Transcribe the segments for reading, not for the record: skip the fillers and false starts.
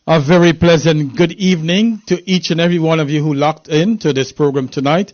A very pleasant good evening to each and every one of you who locked in to this program tonight.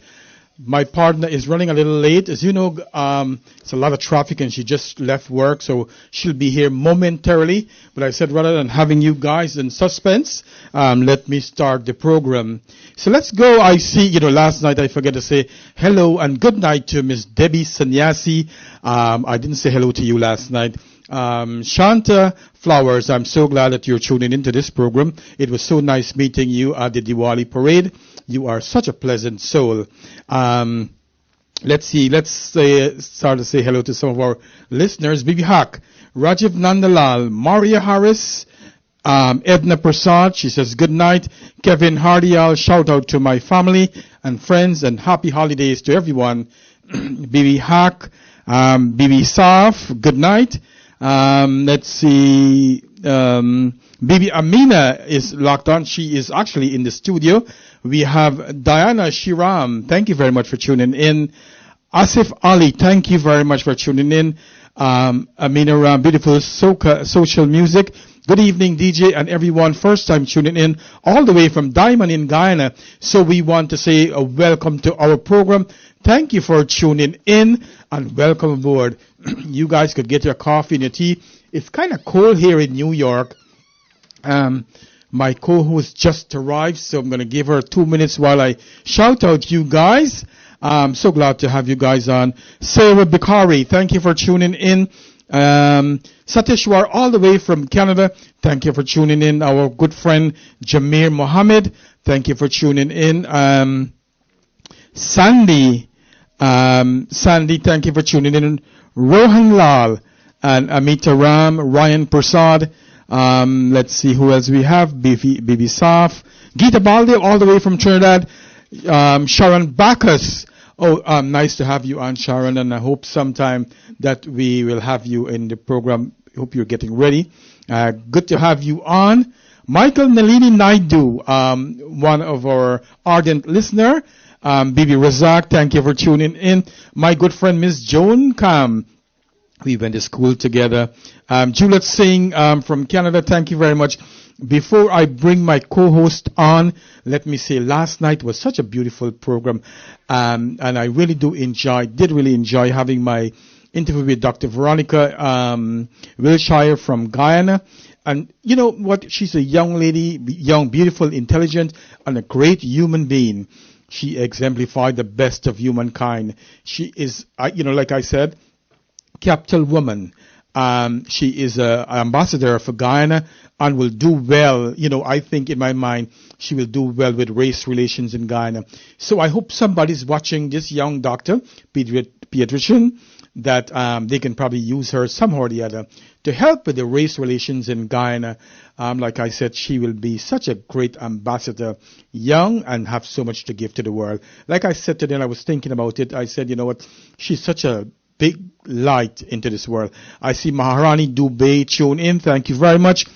My partner is running a little late. As you know, it's a lot of traffic and she just left work, so she'll be here momentarily. But I said rather than having you guys in suspense, let me start the program. So let's go. I see, last night I forgot to say hello and good night to Miss Debbie Sanyasi. I didn't say hello to you last night. Shanta Flowers, I'm so glad that you're tuning into this program. It was so nice meeting you at the Diwali parade. You are such a pleasant soul. Let's start to say hello to some of our listeners. Bibi Haq, Rajiv Nandalal, Maria Harris, Edna Prasad, she says good night. Kevin Hardial, shout out to my family and friends and happy holidays to everyone. Bibi Haq, Bibi Saf, good night. Let's see, Bibi Amina is locked on. She is actually in the studio. We have Diana Shiram. Thank you very much for tuning in. Asif Ali, thank you very much for tuning in. Amina Ram, beautiful soca, social music. Good evening, DJ and everyone. First time tuning in all the way from Diamond in Guyana. So we want to say a welcome to our program. Thank you for tuning in and welcome aboard. You guys could get your coffee and your tea. It's kind of cold here in New York. My co-host just arrived, so I'm going to give her 2 minutes while I shout out you guys. I'm so glad to have you guys on. Sarah Bikari, thank you for tuning in. Sateshwar, all the way from Canada, thank you for tuning in. Our good friend Jameer Mohammed, thank you for tuning in. Sandy, thank you for tuning in. Rohan Lal and Amita Ram, Ryan Prasad. Let's see who else we have. Bibi Saf, Geeta Balde, all the way from Trinidad. Sharon Bacchus. Oh, nice to have you on, Sharon, and I hope sometime that we will have you in the program. I hope you're getting ready. Good to have you on. Michael Nalini Naidu, one of our ardent listener. Bibi Razak, thank you for tuning in. My good friend, Miss Joan Kam. We went to school together. Juliet Singh from Canada, thank you very much. Before I bring my co-host on, let me say last night was such a beautiful program. And I really did really enjoy having my interview with Dr. Veronica Wilshire from Guyana. And you know what? She's a young lady, young, beautiful, intelligent, and a great human being. She exemplified the best of humankind. She is, like I said, capital woman. She is an ambassador for Guyana and will do well. I think in my mind, she will do well with race relations in Guyana. So I hope somebody's watching this young doctor, pediatrician, that they can probably use her somehow or the other to help with the race relations in Guyana. Like I said, she will be such a great ambassador, young and have so much to give to the world. Like I said today, and I was thinking about it, I said, you know what, she's such a big light into this world. I see Maharani Dubey tune in. Thank you very much.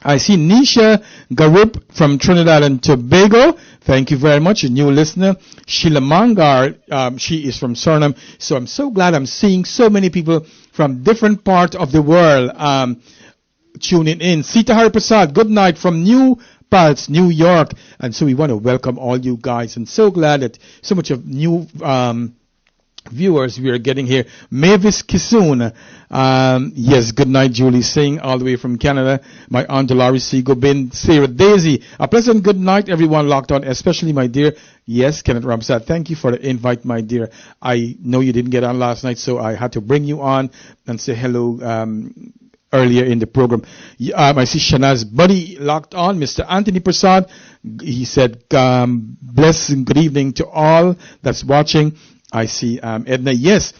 I see Nisha Garib from Trinidad and Tobago. Thank you very much. A new listener. Sheila Mangar, she is from Suriname. So I'm so glad I'm seeing so many people from different parts of the world tuning in. Sita Hari Prasad, good night from New Paltz, New York. And so we want to welcome all you guys. And so glad that so much of new viewers we are getting here. Mavis Kisoon, yes, good night, Julie Singh, all the way from Canada. My Aunt Dolores C. Gobin, Sarah Daisy, a pleasant good night, everyone locked on, especially my dear, yes, Kenneth Ramsad, thank you for the invite, my dear. I know you didn't get on last night, so I had to bring you on and say hello, earlier in the program. I see Shanaz Buddy locked on. Mr. Anthony Prasad, he said, bless and good evening to all that's watching. I see Edna. Yes,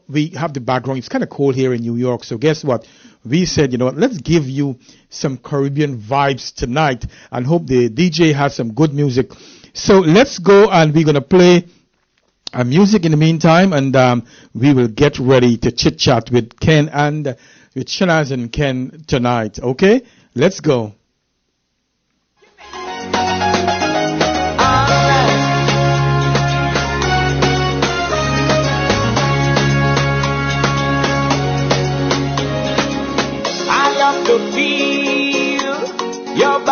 we have the background. It's kind of cold here in New York. So guess what? We said, let's give you some Caribbean vibes tonight and hope the DJ has some good music. So let's go and we're going to play music in the meantime and we will get ready to chit chat with Ken and with Shanaz and Ken tonight. Okay? Let's go. To feel your body.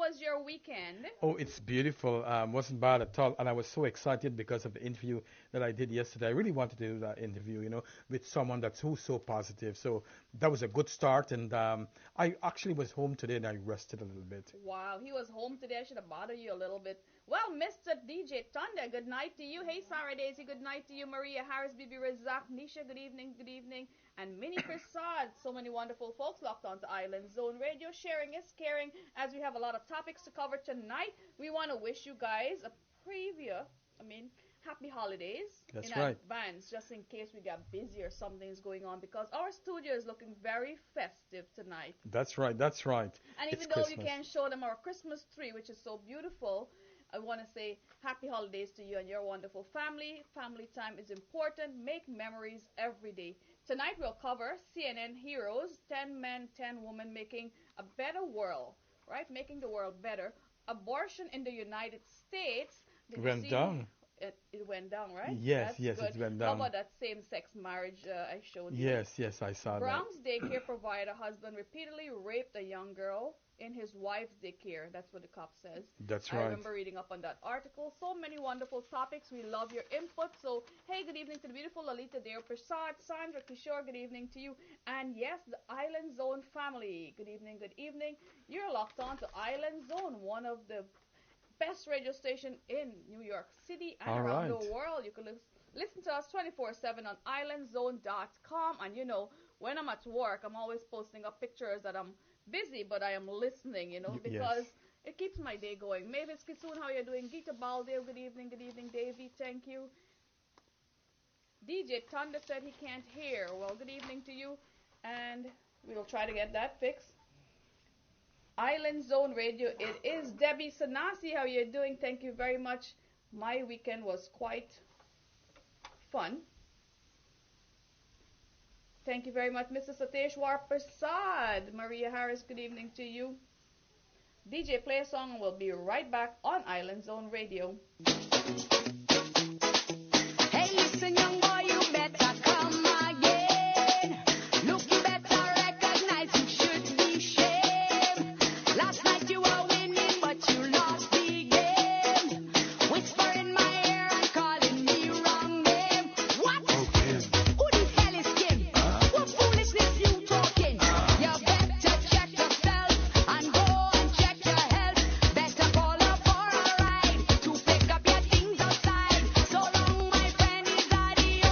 was your weekend? Oh, it's beautiful. Wasn't bad at all. And I was so excited because of the interview that I did yesterday. I really wanted to do that interview, with someone that's so positive. So that was a good start. And I actually was home today and I rested a little bit. Wow, he was home today. I should have bothered you a little bit. Well, Mr. DJ Thunder, good night to you. Hey, Sarah Daisy, good night to you. Maria Harris, Bibi Razak, Nisha, good evening, good evening. And Minnie Prasad, so many wonderful folks locked on to Island Zone Radio. Sharing is caring. As we have a lot of topics to cover tonight, we want to wish you guys a happy holidays That's in right. advance, just in case we get busy or something's going on, because our studio is looking very festive tonight. That's right. That's right. And It's even though Christmas. you can't show them our Christmas tree, which is so beautiful, I want to say happy holidays to you and your wonderful family. Family time is important. Make memories every day. Tonight we'll cover CNN heroes, 10 men, 10 women making a better world, right? Making the world better. Abortion in the United States. Did you Went see? down. It went down, right? Yes, That's yes, good. it went How down. about that same-sex marriage I showed you? Yes, yes, I saw that. Bronx daycare provider husband repeatedly raped a young girl in his wife's daycare. That's what the cop says. That's I right. remember reading up on that article. So many wonderful topics. We love your input. So, hey, good evening to the beautiful Lalita Deo Prasad, Sandra Kishore, good evening to you. And yes, the Island Zone family. Good evening, good evening. You're locked on to Island Zone, one of the best radio station in New York City and All around right. the world. You can listen to us 24/7 on islandzone.com. And when I'm at work, I'm always posting up pictures that I'm busy, but I am listening, because Yes. it keeps my day going. Mavis Kisoon, how are you doing? Gita Baldeo, good evening, Davy, thank you. DJ Thunder said he can't hear. Well, good evening to you, and we'll try to get that fixed. Island Zone Radio, it is Debbie Sanasi, how are you doing? Thank you very much. My weekend was quite fun. Thank you very much, Mr. Sateshwar Prasad. Maria Harris, good evening to you. DJ, play a song and we'll be right back on Island Zone Radio. Hey, listen, young boy, you better come again. Look, you better recognize you should be shamed. Last night you were winning, but you lost the game. Whisper in my ear and calling me wrong name. What? Who the hell is Kim? What foolishness you talking? You better check yourself and go and check your health. Better call up for a ride to pick up your things outside. So long, my friend, is adios.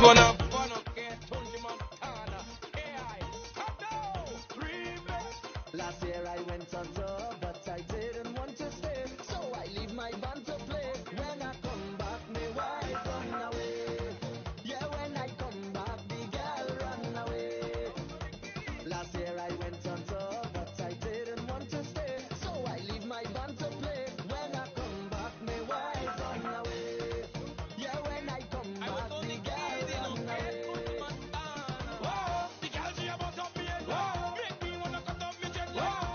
wanna fun, okay? Tunji Montana, AI, come down, remix. Last year I went on tour, but I didn't want to stay, so I leave my band to play. When I come back, me wife run away. Yeah, when I come back, the girl run away. Last year I went on tour, but I didn't want to stay, so I leave my band to play. When I come back, me wife run away. Yeah, when I come back, the girl run away. Whoa, the girl she a bust up me head. Whoa, make me wanna cut off me jet lag.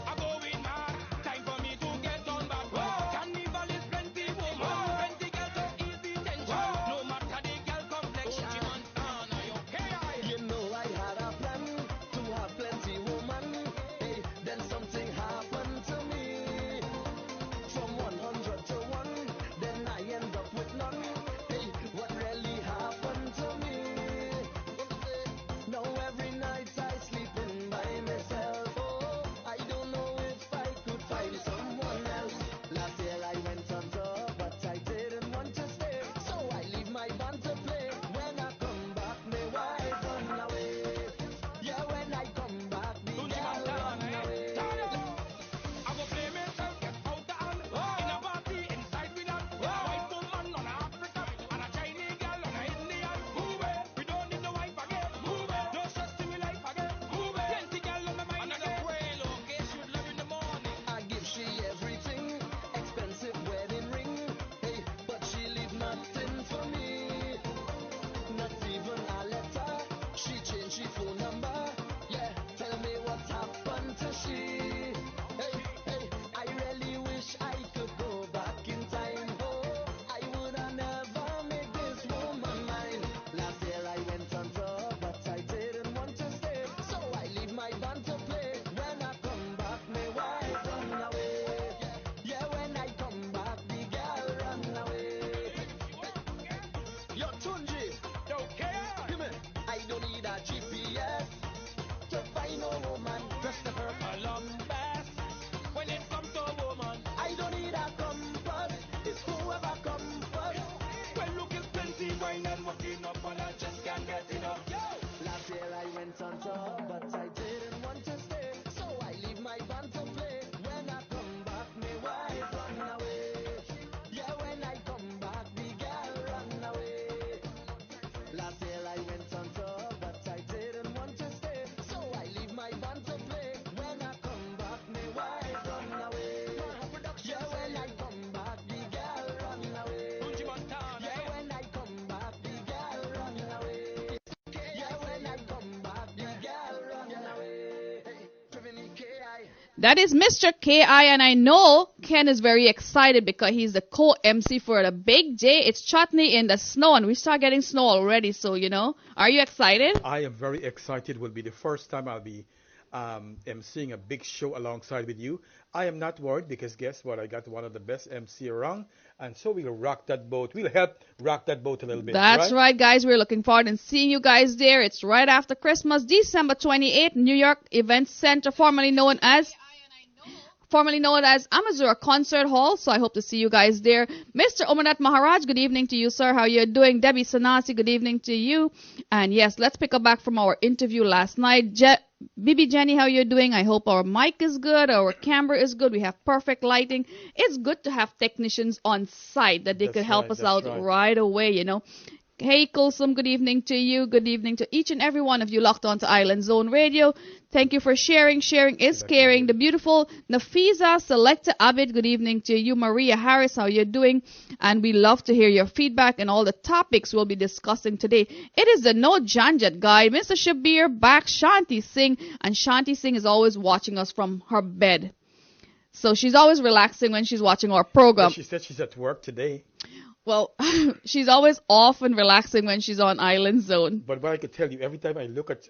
I going mad. Time for me to get on back. Whoa, carnival is plenty woman, plenty girls so easy tension. No matter the girl complexion. She Montana, you okay? You know I had a plan to have plenty woman. Hey, then something happened to me. From 100 to 1, then I end up with none. Hey, what really happened to me? Now every night I sleep in by myself. Oh, I don't know if I could find someone else. Last year I went on tour, but I didn't want to stay, so I leave my band to play. When I come back, my wife run away. Yeah, when I come back, the girl run away. I go play myself, get out the hand. In a party, inside with that. White woman on Africa, and a Chinese girl on a Indian. Move it, we don't need no wife again. Move it, no stress to me life again. Move it, plenty girl on my mind again. Okay, should love in the morning. I give she everything, expensive wedding ring. Hey, but she leave nothing for me. Not even a letter. She changed she phone number. Yeah, tell me what happened to she. Hey, hey, I really wish I could go back in time. Oh, I woulda never made this woman mine. Last year I went on tour, but I didn't want to stay, so I leave my band to play. When I come back, my wife run away. Yeah, when I come back, the girl run away. Yo, Tunji, Okay. give me. I don't need a GPS to find no woman just to her. Columbus, when it comes to a woman, I don't need a compass. It's whoever comes first. well, look, it's plenty wine and walking up, and I just can't get enough. Last year I went on tour, but I didn't want to stay, so I leave my band to play. When I come back, my wife run away. Yeah, when I come back, the girl run away. Last year I went on tour, but I didn't want to stay, so I leave my band to play. When I come back, my wife run away. Yeah, when I come back, the girl run away. Tunji Montana, Yeah, when I come back, the girl run away. Yeah, when I come back, the girl run away. Hey, Triveni KI. That is Mr. KI, and I know Ken is very excited because he's the co-MC for the big day. It's Chutney in the snow, and we start getting snow already, so, you know. Are you excited? I am very excited. Will be the first time I'll be emceeing a big show alongside with you. I am not worried because guess what? I got one of the best MC around, and so we'll rock that boat. We'll help rock that boat a little bit. That's right, guys. We're looking forward to seeing you guys there. It's right after Christmas, December 28th, New York Event Center, formerly known as Amazura Concert Hall. So I hope to see you guys there. Mr. Omardath Maraj, good evening to you, sir. How you doing? Debbie Sanasi, good evening to you. And yes, let's pick up back from our interview last night. Bibi Jenny, how you doing? I hope our mic is good, our camera is good. We have perfect lighting. It's good to have technicians on site that they That's could help right, us that's out right. right away, you know. Hey, Kulsum, good evening to you. Good evening to each and every one of you locked on to Island Zone Radio. Thank you for sharing. Sharing is caring. The beautiful Nafisa Selecta Abid, good evening to you. Maria Harris, how you doing? And we love to hear your feedback and all the topics we'll be discussing today. It is the No Janjat guy, Mr. Shabir, back Shanti Singh. And Shanti Singh is always watching us from her bed. So she's always relaxing when she's watching our program. She said she's at work today. Well, she's always off and relaxing when she's on Island Zone. But what I could tell you, every time I look at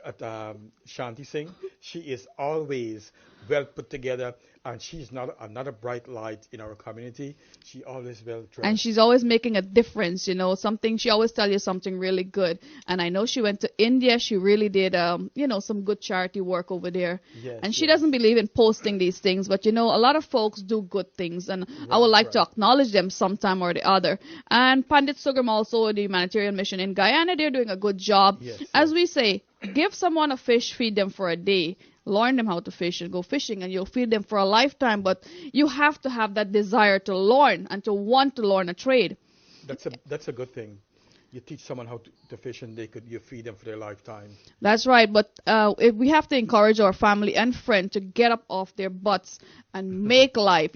Shanti Singh, she is always well put together, and she's not another bright light in our community. She always well dressed. And she's always making a difference, you know, something, she always tell you something really good. And I know she went to India. She really did, you know, some good charity work over there. Yes, and she yes. doesn't believe in posting these things, but you know, a lot of folks do good things, and I would like to acknowledge them sometime or the other. And Pandit Sugam also, the humanitarian mission in Guyana, they're doing a good job. Yes, As yes. we say, give someone a fish, feed them for a day. Learn them how to fish and go fishing, and you'll feed them for a lifetime. But you have to have that desire to learn and to want to learn a trade. That's a good thing. You teach someone how to fish, and you feed them for their lifetime. That's right, but if we have to encourage our family and friends to get up off their butts and make life.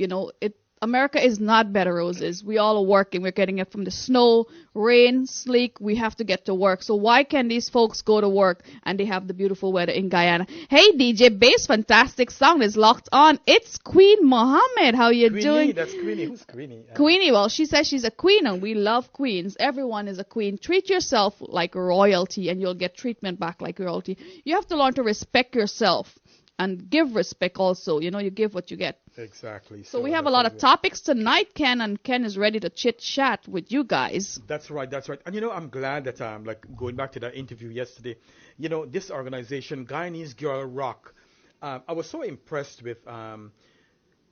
America is not bed of roses. We all are working. We're getting it from the snow, rain, sleet. We have to get to work. So why can these folks go to work and they have the beautiful weather in Guyana? Hey, DJ Bass, fantastic song is locked on. It's Queen Mohammed. How you Queenie, doing? that's Queenie. Who's Queenie? Queenie, well, she says she's a queen, and we love queens. Everyone is a queen. Treat yourself like royalty, and you'll get treatment back like royalty. You have to learn to respect yourself and give respect also. You give what you get. Exactly. So we have a lot of topics tonight, Ken, and Ken is ready to chit-chat with you guys. That's right, that's right. And I'm glad that like going back to that interview yesterday, this organization, Guyanese Girl Rock, I was so impressed with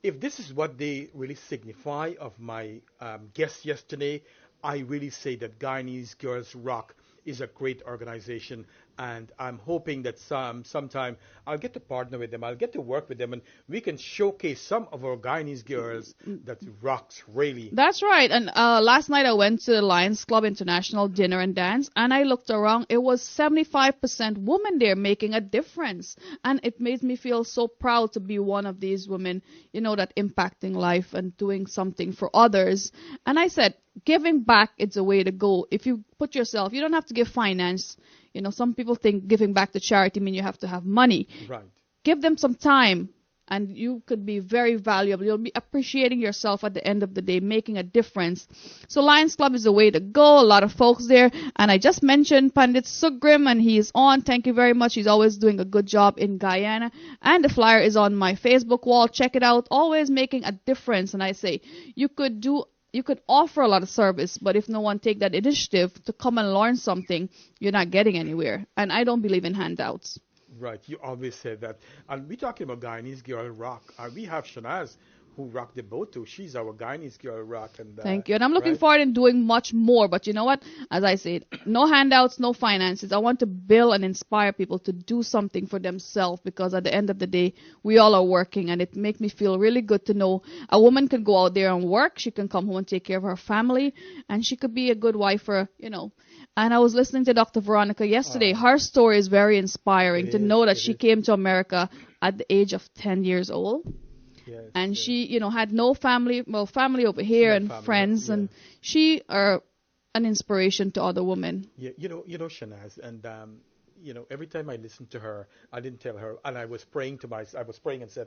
if this is what they really signify of my guest yesterday, I really say that Guyanese Girls Rock is a great organization, and I'm hoping that sometime I'll get to partner with them. I'll get to work with them, and we can showcase some of our Guyanese girls that rocks really. That's right. And last night I went to the Lions Club International dinner and dance, and I looked around. It was 75% women there making a difference, and it made me feel so proud to be one of these women, that impacting life and doing something for others. And I said, giving back is a way to go. If you put yourself, you don't have to give finance. Some people think giving back to charity means you have to have money. Right. Give them some time, and you could be very valuable. You'll be appreciating yourself at the end of the day, making a difference. So Lions Club is the way to go. A lot of folks there. And I just mentioned Pandit Sugrim, and he is on. Thank you very much. He's always doing a good job in Guyana. And the flyer is on my Facebook wall. Check it out. Always making a difference. And I say, you could offer a lot of service, but if no one take that initiative to come and learn something, you're not getting anywhere. And I don't believe in handouts. Right, you always say that. And we're talking about Guyanese Girl Rock. We have Shanaz, who rocked the boat too. She's our Guyanese Girl Rock. And thank you. And I'm looking right? forward in doing much more. But you know what? As I said, no handouts, no finances. I want to build and inspire people to do something for themselves, because at the end of the day, we all are working, and it makes me feel really good to know a woman can go out there and work. She can come home and take care of her family, and she could be a good wife for. And I was listening to Dr. Veronica yesterday. Her story is very inspiring to know that she came to America at the age of 10 years old. Yes, And yes. she, had no family, family over here and family, friends, yeah. and she are an inspiration to other women. Yeah, Shanaz, and every time I listened to her, I didn't tell her, and I was praying and said,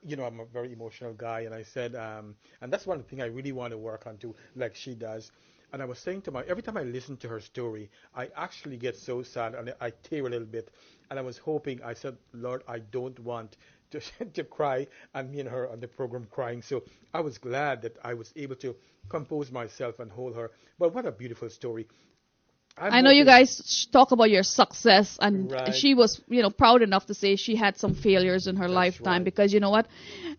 I'm a very emotional guy, and I said, and that's one thing I really want to work on too, like she does. And I was saying to every time I listen to her story, I actually get so sad and I tear a little bit. And I was hoping, I said, Lord, I don't want to, to cry, and me and her on the program crying. So I was glad that I was able to compose myself and hold her. But what a beautiful story. I know you guys talk about your success, and Right. she was, proud enough to say she had some failures in her lifetime, right. because you know what?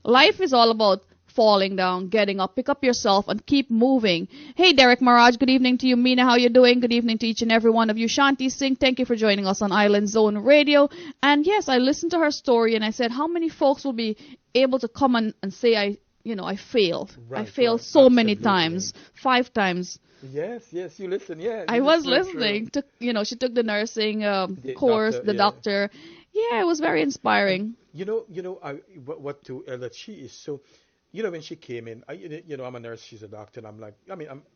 Life is all about falling down, getting up, pick up yourself, and keep moving. Hey, Derek Maraj, good evening to you. Mina, how you doing? Good evening to each and every one of you. Shanti Singh, thank you for joining us on Island Zone Radio. And yes, I listened to her story, and I said, how many folks will be able to come and say, I failed. I Right, failed right. so many Absolutely. times, 5 times. Yes, you listen, yeah. I was listening. She took the nursing course, doctor, the yeah. doctor. Yeah, it was very inspiring. What to that she is so. When she came in, I'm a nurse, she's a doctor, and I'm like,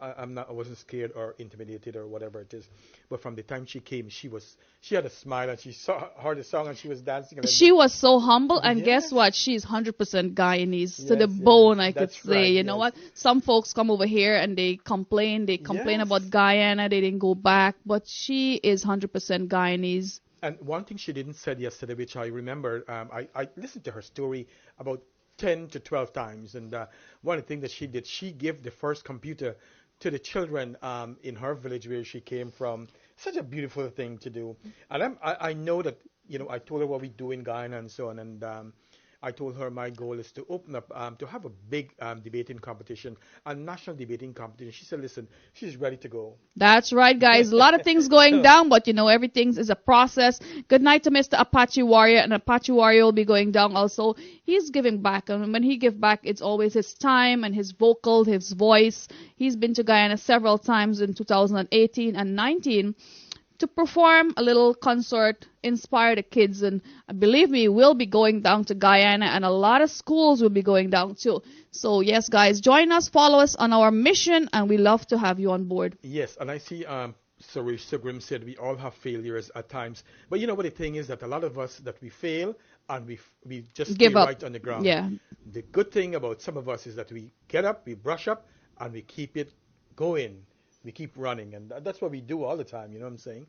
I wasn't scared or intimidated or whatever it is. But from the time she came, she had a smile, and she heard the song, and she was dancing. And She was so humble, and Yes. guess what? She's 100% Guyanese to the Yes, bone, yes. I could That's say. right, You know yes. what? Some folks come over here and they complain. They complain Yes. about Guyana. They didn't go back, but she is 100% Guyanese. And one thing she didn't said yesterday, which I remember, I listened to her story about 10 to 12 times, and one of the things that she did, she gave the first computer to the children in her village where she came from. Such a beautiful thing to do. And I know that, I told her what we do in Guyana and so on, and I told her my goal is to open up, to have a big debating competition, a national debating competition. She said, listen, she's ready to go. That's right, guys. A lot of things going down, but everything is a process. Good night to Mr. Apache Warrior, and Apache Warrior will be going down also. He's giving back, and when he give back, it's always his time and his vocal, his voice. He's been to Guyana several times in 2018 and 19 to perform a little concert, inspire the kids, and believe me, we'll be going down to Guyana, and a lot of schools will be going down too. So yes, guys, join us, follow us on our mission, and we love to have you on board. Yes, and I see Sir Grim said we all have failures at times. But you know what the thing is that a lot of us that we fail and we just Give stay up. right on the ground. Yeah. The good thing about some of us is that we get up, we brush up, and we keep it going. We keep running, and that's what we do all the time, you know what I'm saying?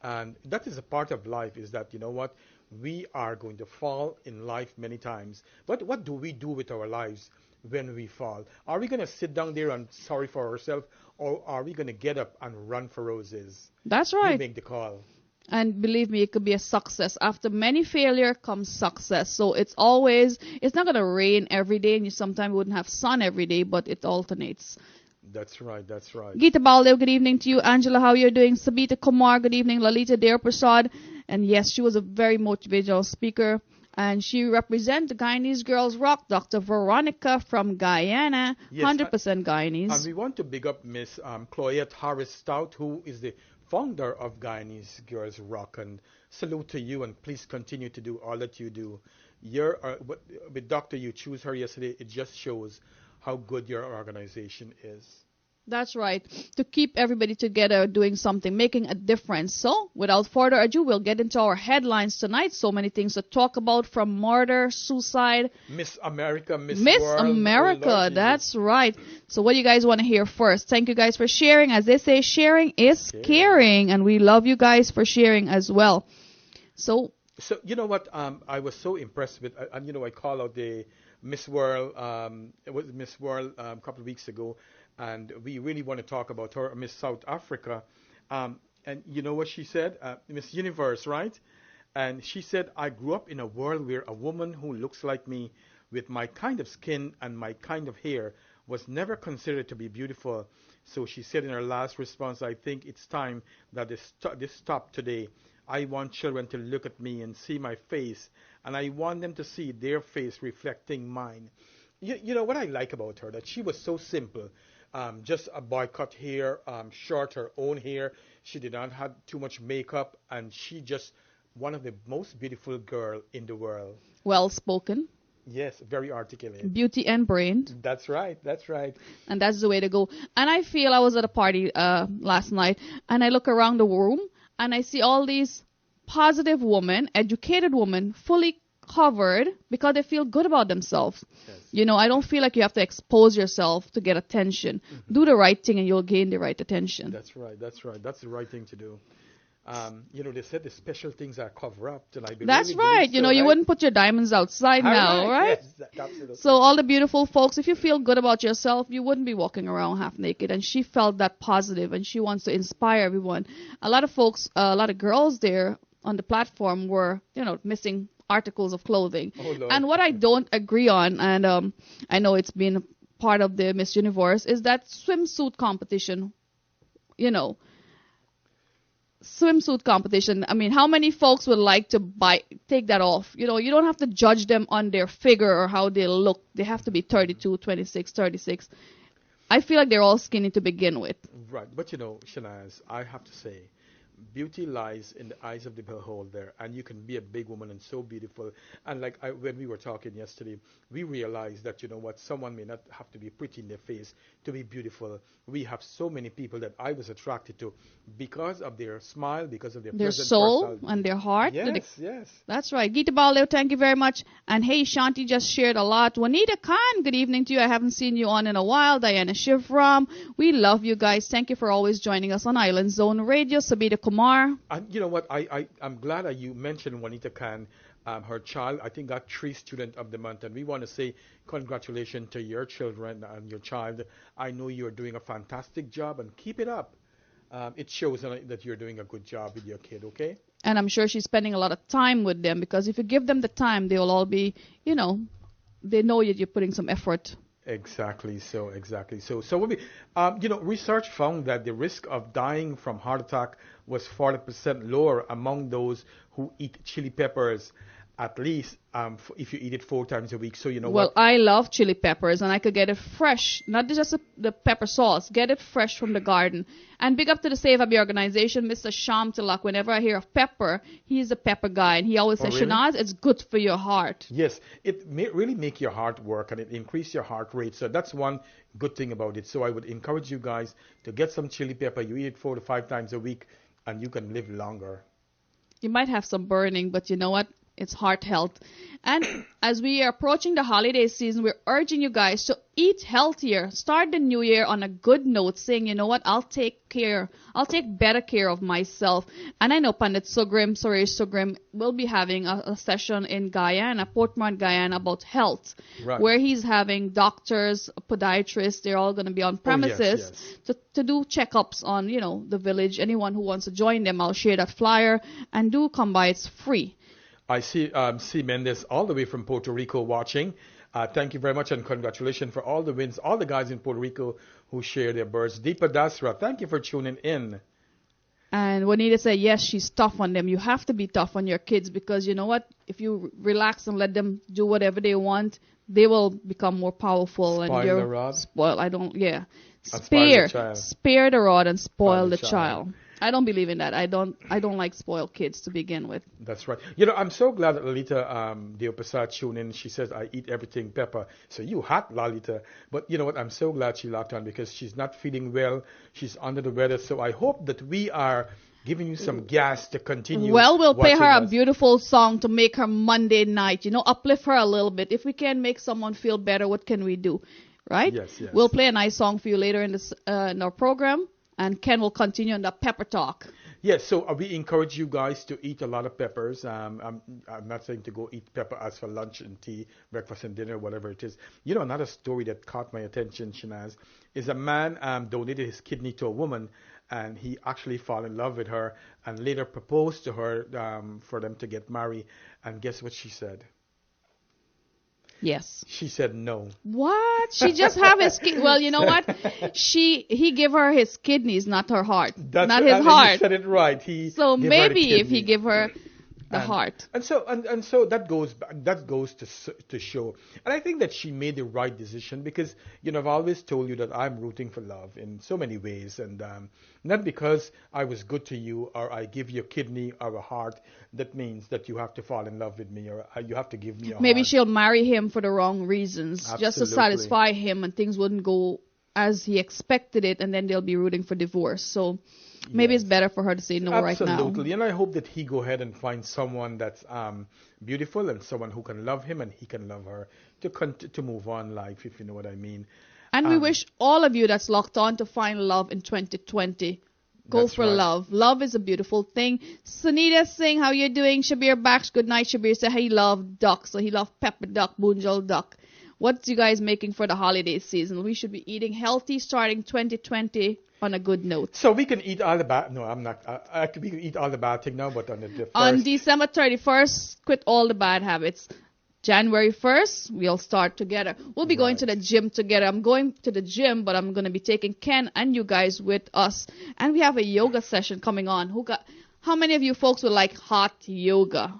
And that is a part of life, is that, you know what, we are going to fall in life many times. But what do we do with our lives when we fall? Are we going to sit down there and sorry for ourselves, or are we going to get up and run for roses? That's You right. make the call. And believe me, it could be a success. After many failure comes success. So it's not going to rain every day, and you sometimes wouldn't have sun every day, but it alternates. That's right, that's right. Geeta Baldev, good evening to you. Angela, how you're doing? Sabita Kumar, good evening. Lalita Dare Prasad. And yes, she was a very motivational speaker. And she represents the Guyanese Girls Rock. Dr. Veronica from Guyana, Yes, 100% Guyanese. And we want to big up Miss Chloette Harris Stout, who is the founder of Guyanese Girls Rock. And salute to you, and please continue to do all that you do. With Dr. You choose her yesterday, it just shows how good your organization is. That's right. To keep everybody together doing something, making a difference. So, without further ado, we'll get into our headlines tonight. So many things to talk about, from murder, suicide. Miss America, Miss World. America, Oh, Lord that's right. So what do you guys want to hear first? Thank you guys for sharing. As they say, sharing is caring. And we love you guys for sharing as well. So you know what? I was so impressed with, and you know, I call out the Miss World. It was Miss World a couple of weeks ago, and we really want to talk about her, Miss South Africa. And you know what she said? Miss Universe, right? And she said, I grew up in a world where a woman who looks like me, with my kind of skin and my kind of hair, was never considered to be beautiful. So she said in her last response, I think it's time that this stop today. I want children to look at me and see my face, and I want them to see their face reflecting mine. You know what I like about her? That she was so simple. Just a boycott hair, short her own hair. She did not have too much makeup, and she just one of the most beautiful girl in the world. well spoken, Yes, very articulate. beauty and brain. That's right. That's right. And that's the way to go. And I feel I was at a party last night, and I look around the room, and I see all these positive women, educated women, fully covered because they feel good about themselves. Yes. You know, I don't feel like you have to expose yourself to get attention. Do the right thing and you'll gain the right attention. That's right. That's right. That's the right thing to do. You know, they said the special things are cover up, and I believe That's it, right. believe You so, know, you right? wouldn't put your diamonds outside All now, right? Yes, absolutely. So all the beautiful folks, if you feel good about yourself, you wouldn't be walking around half naked. And she felt that positive, and she wants to inspire everyone. A lot of folks, a lot of girls there on the platform were, you know, missing articles of clothing. Oh, Lord. And what I don't agree on, and I know it's been part of the Miss Universe, is that swimsuit competition. You know, swimsuit competition. I mean, how many folks would like to take that off? You know, you don't have to judge them on their figure or how they look. They have to be 32, 26, 36. I feel like they're all skinny to begin with. Right, but you know, Shanaz, I have to say, beauty lies in the eyes of the beholder, and you can be a big woman and so beautiful. And like when we were talking yesterday, we realized that, you know what, someone may not have to be pretty in their face to be beautiful. We have so many people that I was attracted to because of their smile, because of their pleasant soul personality. and their heart. Yes, yes. That's right. Geeta Baldev, thank you very much. And hey, Shanti just shared a lot. Juanita Khan, good evening to you. I haven't seen you on in a while. Diana Shivram, we love you guys. Thank you for always joining us on Island Zone Radio. Sabita Kumar. And you know what, I'm glad that you mentioned Juanita Khan. Her child, I think, got 3 Student of the Month, and we want to say congratulations to your children and your child. I know you're doing a fantastic job, and keep it up. It shows that you're doing a good job with your kid, okay? And I'm sure she's spending a lot of time with them, because if you give them the time, they will all be, they know that you're putting some effort. Exactly so, exactly so. So, research found that the risk of dying from heart attack was 40% lower among those who eat chili peppers, at least if you eat it 4 times a week. So, Well, I love chili peppers, and I could get it fresh, not just the pepper sauce, get it fresh from the garden. And big up to the Save Abby organization, Mr. Sham Tilak. Whenever I hear of pepper, he's a pepper guy, and he always says, really? Shanaz, it's good for your heart. Yes, it may really make your heart work and it increase your heart rate. So that's one good thing about it. So I would encourage you guys to get some chili pepper. You eat it 4 to 5 times a week, and you can live longer. You might have some burning, but you know what? It's heart health. And as we are approaching the holiday season, we're urging you guys to eat healthier. Start the new year on a good note, saying, you know what, I'll take better care of myself. And I know Pandit Suresh Sugrim will be having a session in Guyana, Portmont, Guyana, about health, Right. where he's having doctors, podiatrists, they're all going to be on premises to do checkups on, the village. Anyone who wants to join them, I'll share that flyer, and do come by. It's free. I see C. Mendes all the way from Puerto Rico watching. Thank you very much and congratulations for all the wins, all the guys in Puerto Rico who share their birds. Deepa Dasra, thank you for tuning in. And Juanita said, yes, she's tough on them. You have to be tough on your kids, because you know what? If you relax and let them do whatever they want, they will become more powerful. Spoil and you're the rod? Spare the rod and spoil the child. I don't believe in that. I don't like spoiled kids to begin with. That's right. I'm so glad that Lalita Deopasad tuned in. She says, I eat everything pepper. So you hot, Lalita. But you know what? I'm so glad she locked on, because she's not feeling well. She's under the weather. So I hope that we are giving you some gas to continue. Well, we'll play her us. a beautiful song to make her Monday night, uplift her a little bit. If we can make someone feel better, what can we do? Right? Yes. We'll play a nice song for you later in our program. And Ken will continue on the pepper talk. Yes, so we encourage you guys to eat a lot of peppers. I'm not saying to go eat pepper as for lunch and tea, breakfast and dinner, whatever it is. Another story that caught my attention, Shanaz, is a man donated his kidney to a woman, and he actually fell in love with her and later proposed to her for them to get married. And guess what she said? Yes. She said no. What? She just have his well, you know what? He gave her his kidneys, not her heart. Not his heart. You said it right. So maybe if he give her the heart. And so that goes to show. And I think that she made the right decision, because I've always told you that I'm rooting for love in so many ways, and not because I was good to you or I give you a kidney or a heart, that means that you have to fall in love with me or you have to give me a Maybe heart. she'll marry him for the wrong reasons, just to Absolutely. satisfy him, and things wouldn't go as he expected it, and then they'll be rooting for divorce. So maybe it's better for her to say no right now. Absolutely, and I hope that he go ahead and find someone that's beautiful and someone who can love him and he can love her to move on life, if you know what I mean. And we wish all of you that's locked on to find love in 2020. Go That's for right. love. Love is a beautiful thing. Sunita Singh, how you doing? Shabir Baksh, good night. Shabir said he loved duck, so he loved pepper duck, bunjal duck. What's you guys making for the holiday season? We should be eating healthy starting 2020 on a good note. So we can eat all the bad. No, I'm not. We can eat all the bad thing now, but on the first. On December 31st, quit all the bad habits. January 1st, we'll start together. We'll be going to the gym together. I'm going to the gym, but I'm going to be taking Ken and you guys with us. And we have a yoga session coming on. How many of you folks would like hot yoga?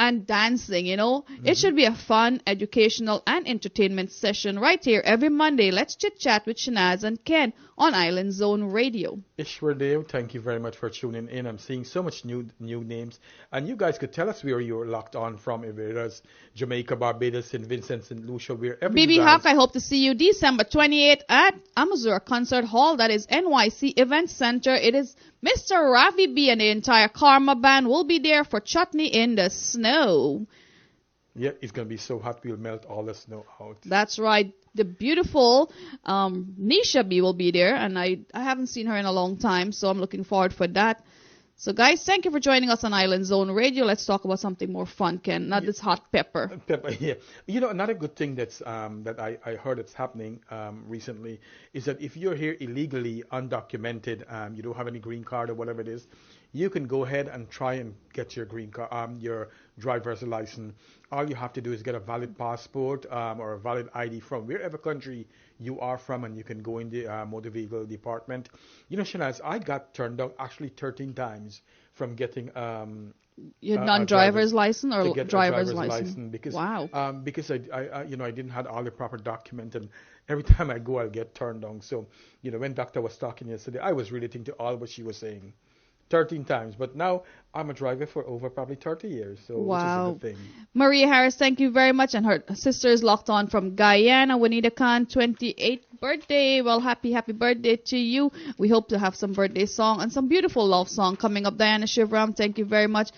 And dancing, It should be a fun, educational, and entertainment session right here every Monday. Let's chit chat with Shanaz and Ken on Island Zone Radio. Ishwardev, thank you very much for tuning in. I'm seeing so much new names. And you guys could tell us where you're locked on from, if it is Jamaica, Barbados, St. Vincent, St. Lucia, wherever BB you guys... Hawk, I hope to see you December 28th at Amazura Concert Hall. That is NYC Event Center. It is Mr. Ravi B and the entire Karma Band will be there for Chutney in the Snow. Yeah, it's going to be so hot we'll melt all the snow out. That's right. The beautiful Nisha B will be there, and I haven't seen her in a long time, so I'm looking forward for that. So, guys, thank you for joining us on Island Zone Radio. Let's talk about something more fun, Ken, not this hot pepper. Pepper, yeah. Another good thing that's that I heard that's happening recently is that if you're here illegally, undocumented, you don't have any green card or whatever it is, you can go ahead and try and get your green card, your driver's license. All you have to do is get a valid passport or a valid ID from wherever country you are from, and you can go in the motor vehicle department. Shanaz, I got turned down actually 13 times from getting Your a non-driver's license to or get a driver's driver's license? license because Wow. because I didn't have all the proper document, and every time I go I'll get turned down. So when doctor was talking yesterday, I was relating to all what she was saying. 13 times, but now I'm a driver for over probably 30 years, so which is a Wow. good thing. Maria Harris, thank you very much. And her sister is locked on from Guyana. Juanita Khan, 28th birthday. Well, happy birthday to you. We hope to have some birthday song and some beautiful love song coming up. Diana Shivram, thank you very much.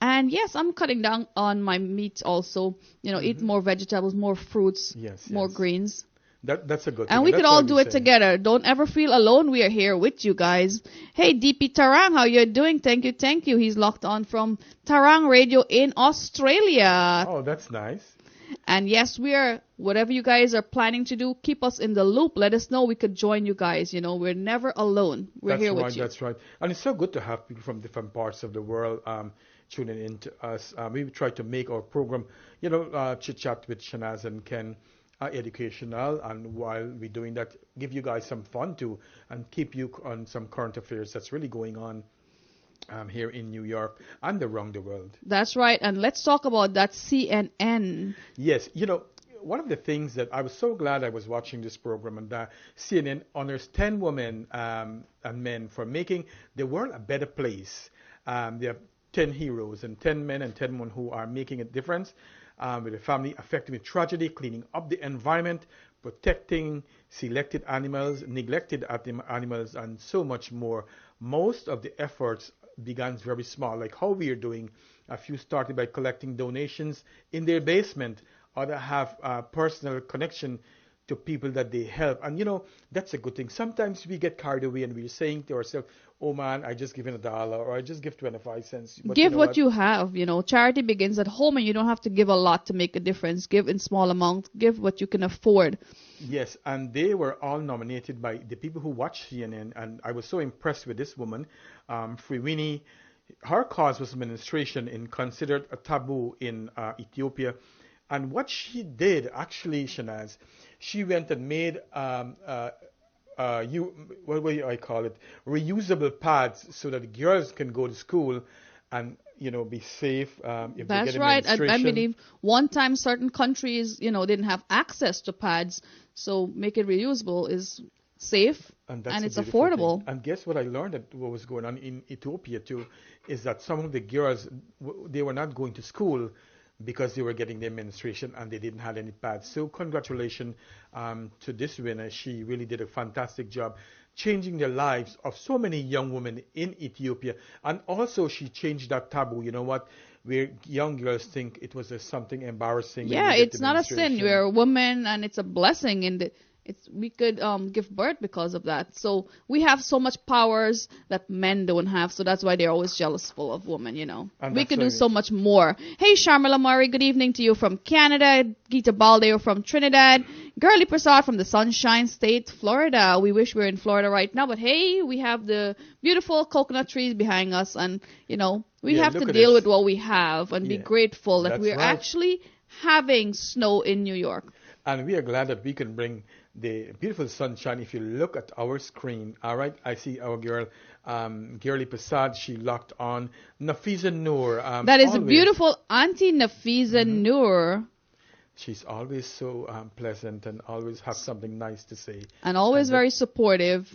And yes, I'm cutting down on my meat also. Eat more vegetables, more fruits, Yes, more yes. greens. That's a good thing. And we that's could why all we do it say- together. Don't ever feel alone. We are here with you guys. Hey, DP Tarang, how you doing? Thank you. He's locked on from Tarang Radio in Australia. Oh, that's nice. And yes, we are, whatever you guys are planning to do, keep us in the loop. Let us know. We could join you guys. We're never alone. We're That's here right, with you. That's right. And it's so good to have people from different parts of the world tuning in to us. We try to make our program, Chit Chat with Shanaz and Ken, educational. And while we're doing that, give you guys some fun too and keep you on some current affairs that's really going on here in New York and around the world. That's right. And let's talk about that CNN. Yes, one of the things that I was so glad I was watching this program, and CNN honors 10 women and men for making the world a better place. They have 10 heroes and 10 men and 10 women who are making a difference with the family affected with tragedy, cleaning up the environment, protecting selected animals, neglected animals, and so much more. Most of the efforts began very small, like how we are doing. A few started by collecting donations in their basement. Others have a personal connection to people that they help. And that's a good thing. Sometimes we get carried away and we're saying to ourselves, oh man, I just give in $1 or I just give 25 cents. But Give you know what you have. Charity begins at home, and you don't have to give a lot to make a difference. Give in small amounts. Give what you can afford. Yes, and they were all nominated by the people who watch CNN, and I was so impressed with this woman, Friwini. Her cause was menstruation, and considered a taboo in Ethiopia. And what she did, actually, Shanaz, she went and made what do I call it, reusable pads, so that girls can go to school and be safe if they That's get a right. I menstruation. believe one time certain countries, didn't have access to pads, so make it reusable is safe And that's and a it's beautiful affordable. thing. And guess what I learned that what was going on in Ethiopia too is that some of the girls they were not going to school because they were getting their menstruation and they didn't have any pads. So congratulations to this winner. She really did a fantastic job changing the lives of so many young women in Ethiopia. And also she changed that taboo, where young girls think it was something embarrassing. when Yeah, they get it's the not a sin. menstruation. You're a woman, and it's a blessing. And we could give birth because of that. So we have so much powers that men don't have. So that's why they're always jealous full of women. And We that's could why do so much more. Hey, Sharmila Murray, good evening to you from Canada. Gita Baldeo from Trinidad. Girly Prasad from the Sunshine State, Florida. We wish we were in Florida right now, but hey, we have the beautiful coconut trees behind us, and we Yeah, have to look at deal this. with what we have and be Yeah, grateful that that's we're right. actually having snow in New York. And we are glad that we can bring the beautiful sunshine. If you look at our screen, all right, I see our girl, Girly Prasad, she locked on. Nafiza Noor. That is a always- beautiful Auntie Nafiza Noor, She's always so pleasant and always have something nice to say. and always And very supportive.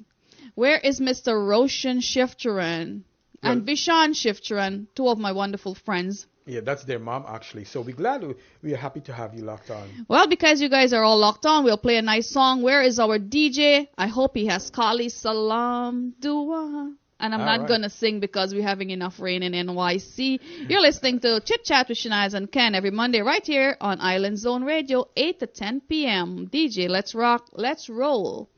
Where is Mr. Roshan Shiftaran and Well- Bishan Shiftaran, two of my wonderful friends? Yeah, that's their mom, actually. So we're glad, we are happy to have you locked on. Well, because you guys are all locked on, we'll play a nice song. Where is our DJ? I hope he has Kali Salam Dua. And I'm All not right. going to sing because we're having enough rain in NYC. You're listening to Chit Chat with Shanaz and Ken every Monday right here on Island Zone Radio, 8 to 10 p.m. DJ, let's rock, let's roll.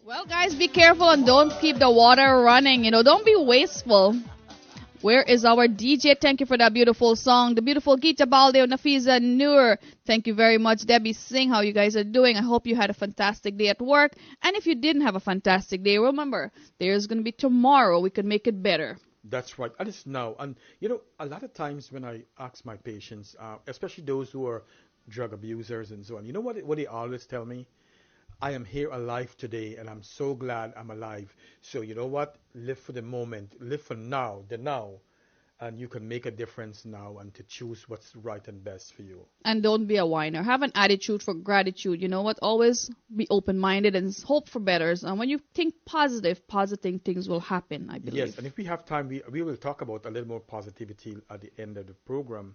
Well, guys, be careful and don't keep the water running. Don't be wasteful. Where is our DJ? Thank you for that beautiful song. The beautiful Gita Balde, Nafiza Noor. Thank you very much, Debbie Singh. How you guys are doing? I hope you had a fantastic day at work. And if you didn't have a fantastic day, remember, there's going to be tomorrow. We can make it better. That's right. And it's now. And, a lot of times when I ask my patients, especially those who are drug abusers and so on, you know what they always tell me? I am here alive today, and I'm so glad I'm alive. So you know what? Live for the moment. Live for now, the now. And you can make a difference now and to choose what's right and best for you. And don't be a whiner. Have an attitude for gratitude. You know what? Always be open-minded and hope for better. And when you think positive things will happen, I believe. Yes, and if we have time, we will talk about a little more positivity at the end of the program.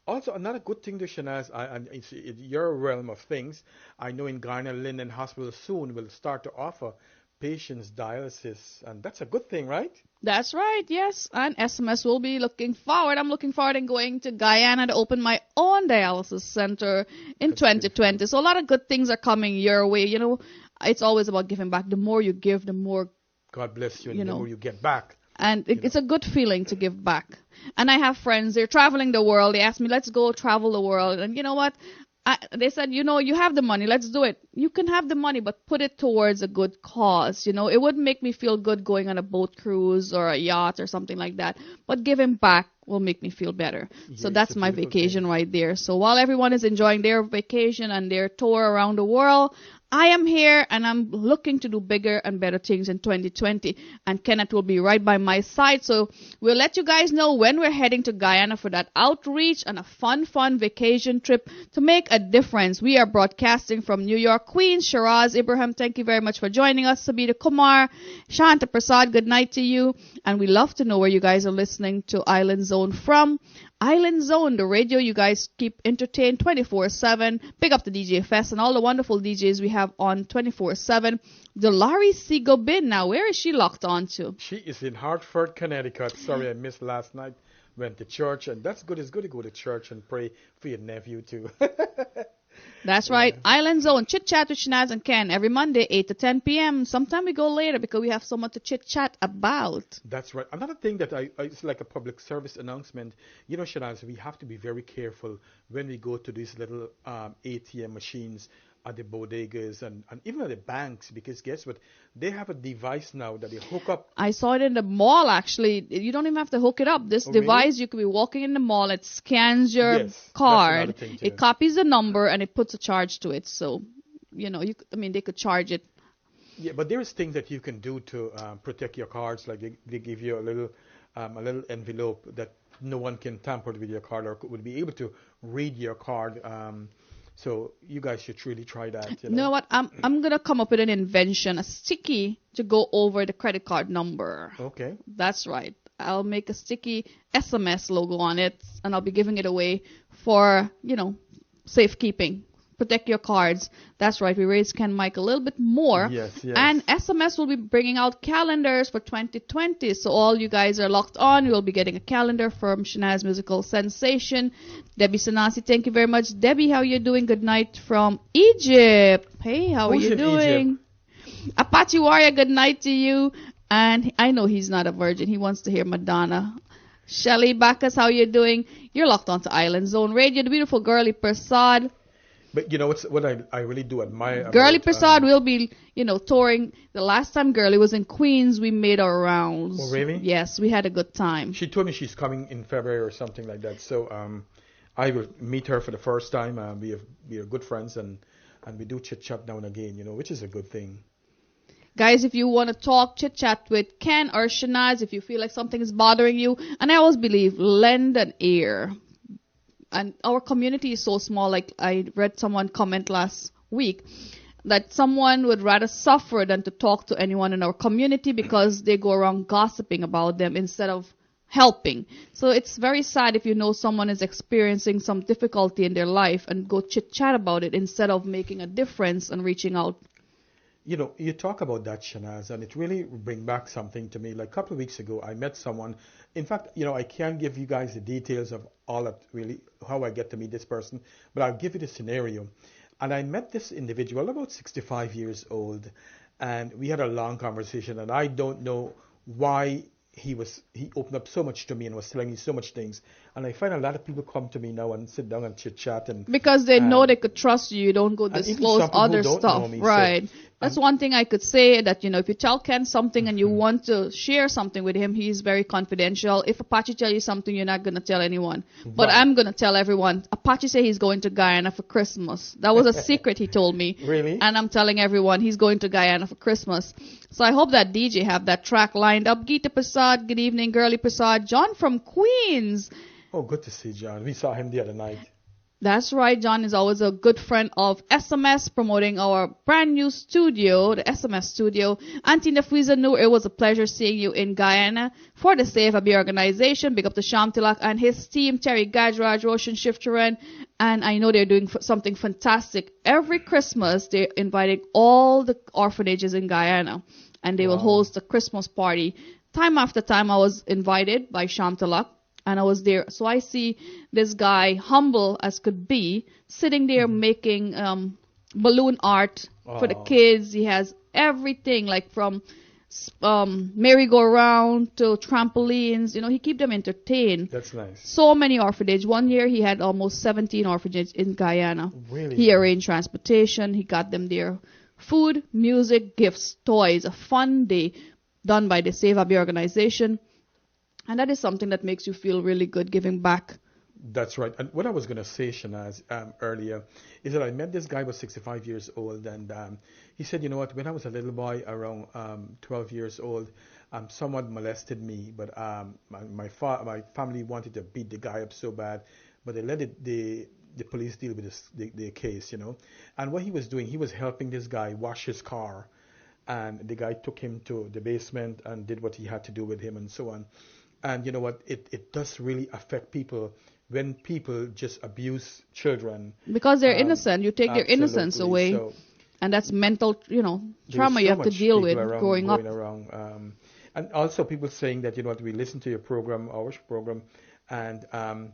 Also, another good thing to Shanaz, and it's in your realm of things, I know in Garner Linden Hospital soon will start to offer patients dialysis, and that's a good thing, right? That's right, yes. And SMS will be looking forward. I'm looking forward in going to Guyana to open my own dialysis center in 2020. So a lot of good things are coming your way. It's always about giving back. The more you give, the more God bless you, and the more you get back. And it's a good feeling to give back. And I have friends, they're traveling the world. They asked me, let's go travel the world. And you know what? They said, you have the money, let's do it. You can have the money, but put it towards a good cause. It wouldn't make me feel good going on a boat cruise or a yacht or something like that. But giving back will make me feel better. So that's my vacation right there. So while everyone is enjoying their vacation and their tour around the world, I am here and I'm looking to do bigger and better things in 2020. And Kenneth will be right by my side. So we'll let you guys know when we're heading to Guyana for that outreach and a fun vacation trip to make a difference. We are broadcasting from New York, Queens. Shiraz Ibrahim, thank you very much for joining us. Sabita Kumar, Shanta Prasad, good night to you. And we love to know where you guys are listening to Island Zone from. Island Zone, the radio you guys keep entertained 24/7. Big up the DJ Fest and all the wonderful DJs we have on 24/7. Delari Sigobin, now where is she locked on to? She is in Hartford, Connecticut. Sorry I missed last night. Went to church, and that's good. It's good to go to church and pray for your nephew too. That's right. Island Zone, Chit Chat with Shanaz and Ken every Monday, 8 to 10 p.m. Sometime we go later because we have so much to chit chat about. That's right. Another thing that it's like a public service announcement. Shanaz, we have to be very careful when we go to these little ATM machines at the bodegas and even at the banks, because guess what? They have a device now that they hook up. I saw it in the mall, actually. You don't even have to hook it up. This device, really? You could be walking in the mall, it scans your card, it copies the number, and it puts a charge to it. So, they could charge it. Yeah, but there's things that you can do to protect your cards, like they give you a little envelope that no one can tamper with your card or would be able to read your card. So you guys should really try that. You know what? I'm gonna come up with an invention, a sticky to go over the credit card number. Okay. That's right. I'll make a sticky SMS logo on it, and I'll be giving it away for safekeeping. Protect your cards. That's right. We raised Ken Mike a little bit more. Yes. And SMS will be bringing out calendars for 2020. So all you guys are locked on. You'll be getting a calendar from Shanaz Musical Sensation. Debbie Sanasi, thank you very much. Debbie, how you doing? Good night from Egypt. Hey, how are you doing? Apache Warrior, good night to you. And I know he's not a virgin. He wants to hear Madonna. Shelly Bacchus, how you doing? You're locked on to Island Zone Radio. The beautiful Girly Prasad. But what I really do admire Girly Prasad will be, touring. The last time Girly was in Queens, we made our rounds. Oh, really? Yes, we had a good time. She told me she's coming in February or something like that. So I will meet her for the first time. We are good friends, and we do chit chat now and again, which is a good thing. Guys, if you want to talk, chit chat with Ken or Shanaz, if you feel like something is bothering you, and I always believe, lend an ear. And our community is so small. Like I read someone comment last week that someone would rather suffer than to talk to anyone in our community because they go around gossiping about them instead of helping. So it's very sad if you know someone is experiencing some difficulty in their life and go chit chat about it instead of making a difference and reaching out. You talk about that, Shanaz, and it really bring back something to me. Like a couple of weeks ago, I met someone. In fact, I can't give you guys the details of all that really how I get to meet this person, but I'll give you the scenario. And I met this individual about 65 years old, and we had a long conversation, and I don't know why he opened up so much to me and was telling me so much things. And I find a lot of people come to me now and sit down and chit chat and Because they know they could trust you. You don't go and even disclose some people other don't stuff. know me, so- Right. That's one thing I could say, that, if you tell Ken something and you want to share something with him, he's very confidential. If Apache tell you something, you're not going to tell anyone. But Right. I'm going to tell everyone. Apache say he's going to Guyana for Christmas. That was a secret he told me. Really? And I'm telling everyone he's going to Guyana for Christmas. So I hope that DJ have that track lined up. Geeta Prasad, good evening. Girly Prasad. John from Queens. Oh, good to see John. We saw him the other night. That's right. John is always a good friend of SMS, promoting our brand new studio, the SMS studio. Auntie Nafisa Noor, it was a pleasure seeing you in Guyana for the Save Abi organization. Big up to Sham Tilak and his team, Terry Gajraj, Roshan Shiftaran. And I know they're doing something fantastic. Every Christmas, they're inviting all the orphanages in Guyana, and they will host a Christmas party. Time after time, I was invited by Sham Tilak. And I was there. So I see this guy, humble as could be, sitting there making balloon art for the kids. He has everything, like from merry-go-round to trampolines. He keep them entertained. That's nice. So many orphanages. One year he had almost 17 orphanages in Guyana. Really? He arranged transportation. He got them there. Food, music, gifts, toys. A fun day done by the Save Abi organization. And that is something that makes you feel really good, giving back. That's right. And what I was going to say, Shanaz, earlier, is that I met this guy, was 65 years old, and he said, you know what, when I was a little boy, around 12 years old, someone molested me, but my family wanted to beat the guy up so bad, but they let the police deal with the case, And what he was doing, he was helping this guy wash his car, and the guy took him to the basement and did what he had to do with him and so on. And you know what? It does really affect people when people just abuse children. Because they're innocent. You take their innocence absolutely. away. So and that's mental, trauma there's you so have to much deal people with growing up. around. And also people saying that, we listen to your program, our program, and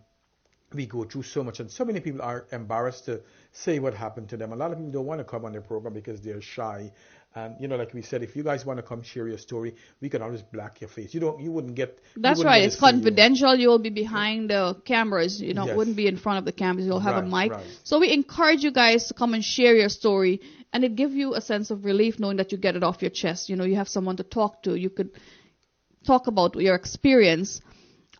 we go through so much. And so many people are embarrassed to say what happened to them. A lot of people don't want to come on the program because they're shy. And like we said, if you guys want to come share your story, we can always black your face. You wouldn't get. That's right. It's confidential. You will be behind the cameras. Yes. Wouldn't be in front of the cameras. You'll have a mic. Right. So we encourage you guys to come and share your story, and it gives you a sense of relief knowing that you get it off your chest. You have someone to talk to. You could talk about your experience.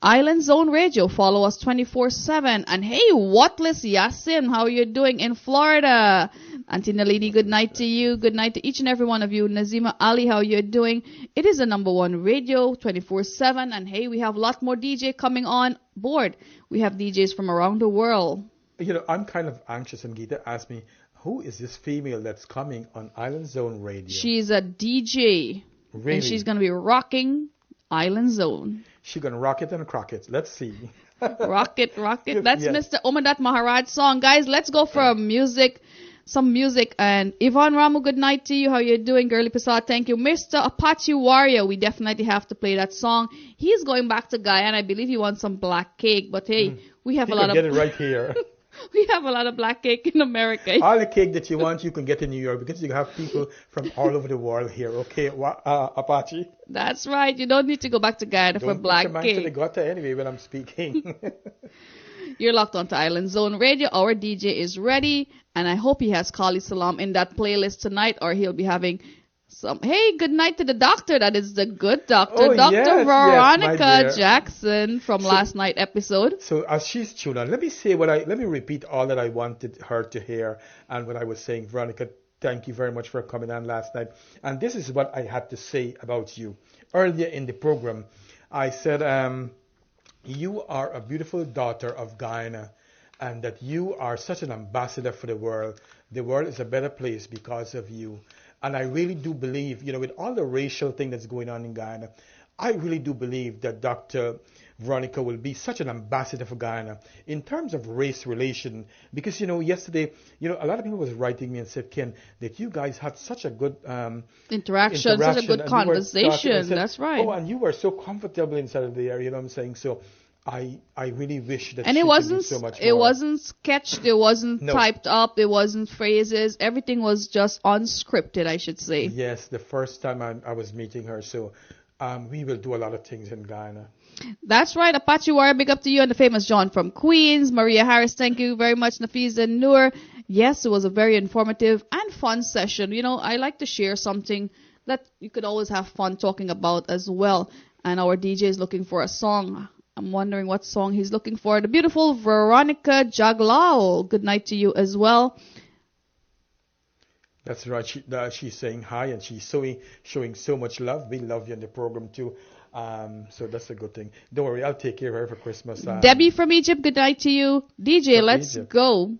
Island Zone Radio, follow us 24/7. And hey, Whatless Yasin, how are you doing in Florida? Auntie Nalini, good night to you. Good night to each and every one of you. Nazima Ali, how you doing? It is the #1 radio 24/7. And hey, we have a lot more DJ coming on board. We have DJs from around the world. I'm kind of anxious, and Geeta asked me, who is this female that's coming on Island Zone Radio? She's a DJ. Really? And she's going to be rocking Island Zone. She's going to rock it and crock it. Let's see. Rock it. That's Yes. Mr. Omardath Maraj song. Guys, let's go for some music. And Yvonne Ramu, good night to you. How you doing? Girly Prasad, thank you. Mr. Apache Warrior, we definitely have to play that song. He's going back to Guyana. I believe he wants some black cake. But hey, we have You a lot can of... get it right here. We have a lot of black cake in America. All the cake that you want, you can get in New York because you have people from all over the world here. Okay, Apache? That's right. You don't need to go back to Guyana for Don't black put your mind to the cake. gutter anyway when I'm speaking. You're locked onto Island Zone Radio. Our DJ is ready, and I hope he has Kali Salam in that playlist tonight, or he'll be having some. Hey, good night to the doctor. That is the good doctor, Oh, Dr. yes, yes, Veronica my dear. Jackson from last night episode. So as she's tuned on, let me repeat all that I wanted her to hear and what I was saying. Veronica, thank you very much for coming on last night. And this is what I had to say about you. Earlier in the program, I said, you are a beautiful daughter of Guyana, and that you are such an ambassador for the world. The world is a better place because of you. And I really do believe, with all the racial thing that's going on in Guyana, I really do believe that Dr. Veronica will be such an ambassador for Guyana in terms of race relation. Because, yesterday, a lot of people was writing me and said, Ken, that you guys had such a good Interaction, such a good and you were talking and conversation. said, That's right. Oh, and you were so comfortable inside of there, you know what I'm saying? So I really wish that And she it could do wasn't so much it more. wasn't sketched, it wasn't No. typed up, it wasn't phrases. Everything was just unscripted, I should say. Yes, the first time I was meeting her, so we will do a lot of things in Ghana. That's right, Apache Warrior, big up to you and the famous John from Queens. Maria Harris, thank you very much. Nafiza Noor. Yes, it was a very informative and fun session. You know, I like to share something that you could always have fun talking about as well. And our DJ is looking for a song. I'm wondering what song he's looking for. The beautiful Veronica Jaglao. Good night to you as well. That's right. She's saying hi and she's showing so much love. We love you in the program too. So that's a good thing. Don't worry, I'll take care of her for Christmas. Debbie from Egypt, good night to you. DJ, From let's Egypt. go.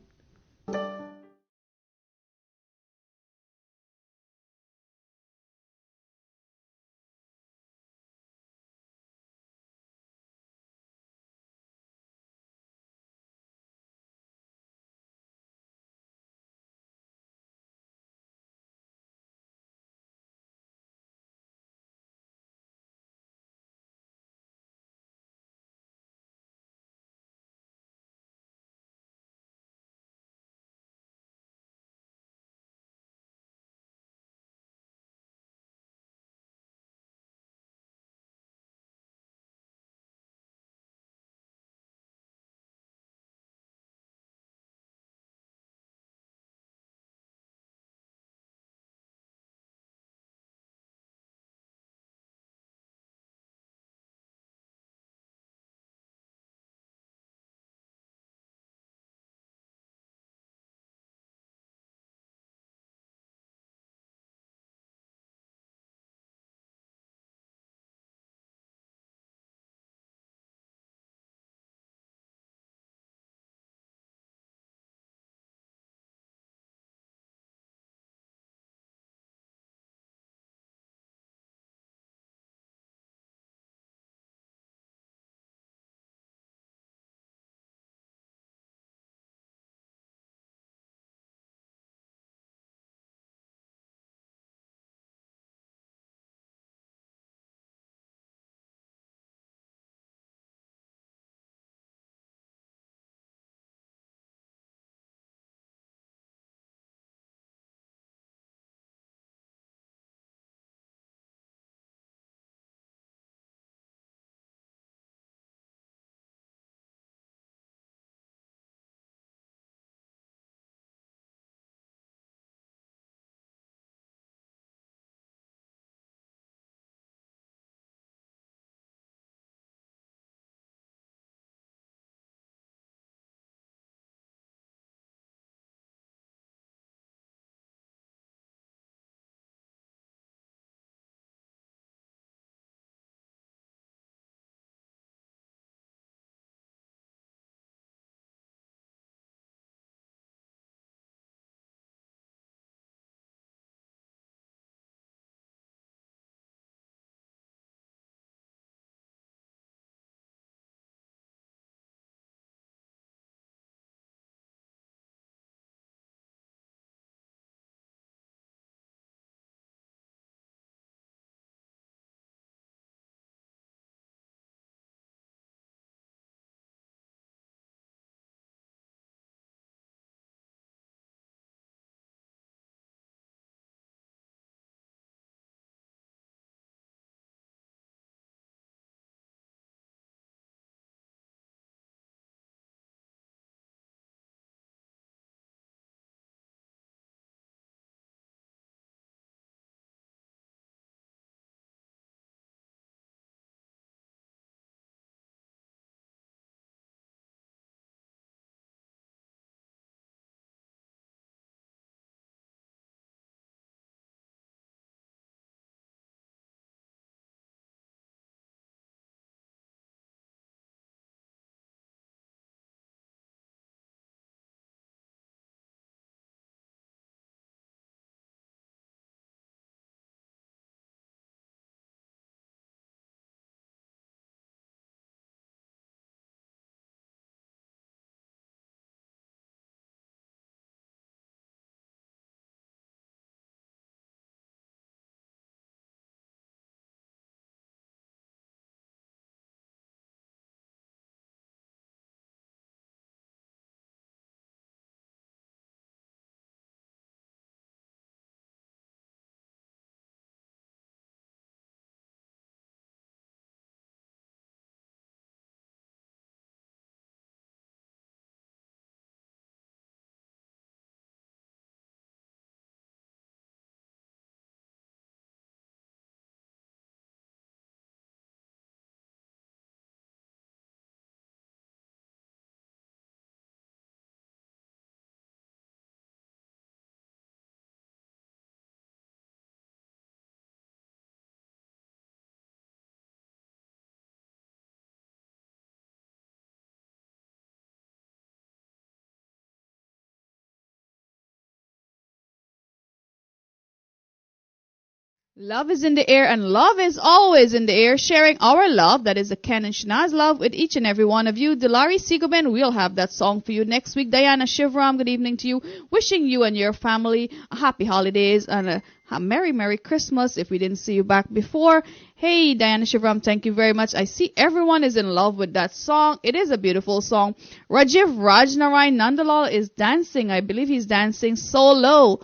Love is in the air, and love is always in the air. Sharing our love, that is the Ken and Shanaz love, with each and every one of you. Delari Sigoben, we'll have that song for you next week. Diana Shivram, good evening to you. Wishing you and your family a happy holidays and a Merry Christmas if we didn't see you back before. Hey, Diana Shivram, thank you very much. I see everyone is in love with that song. It is a beautiful song. Rajiv Rajnarai Nandalal is dancing. I believe he's dancing solo.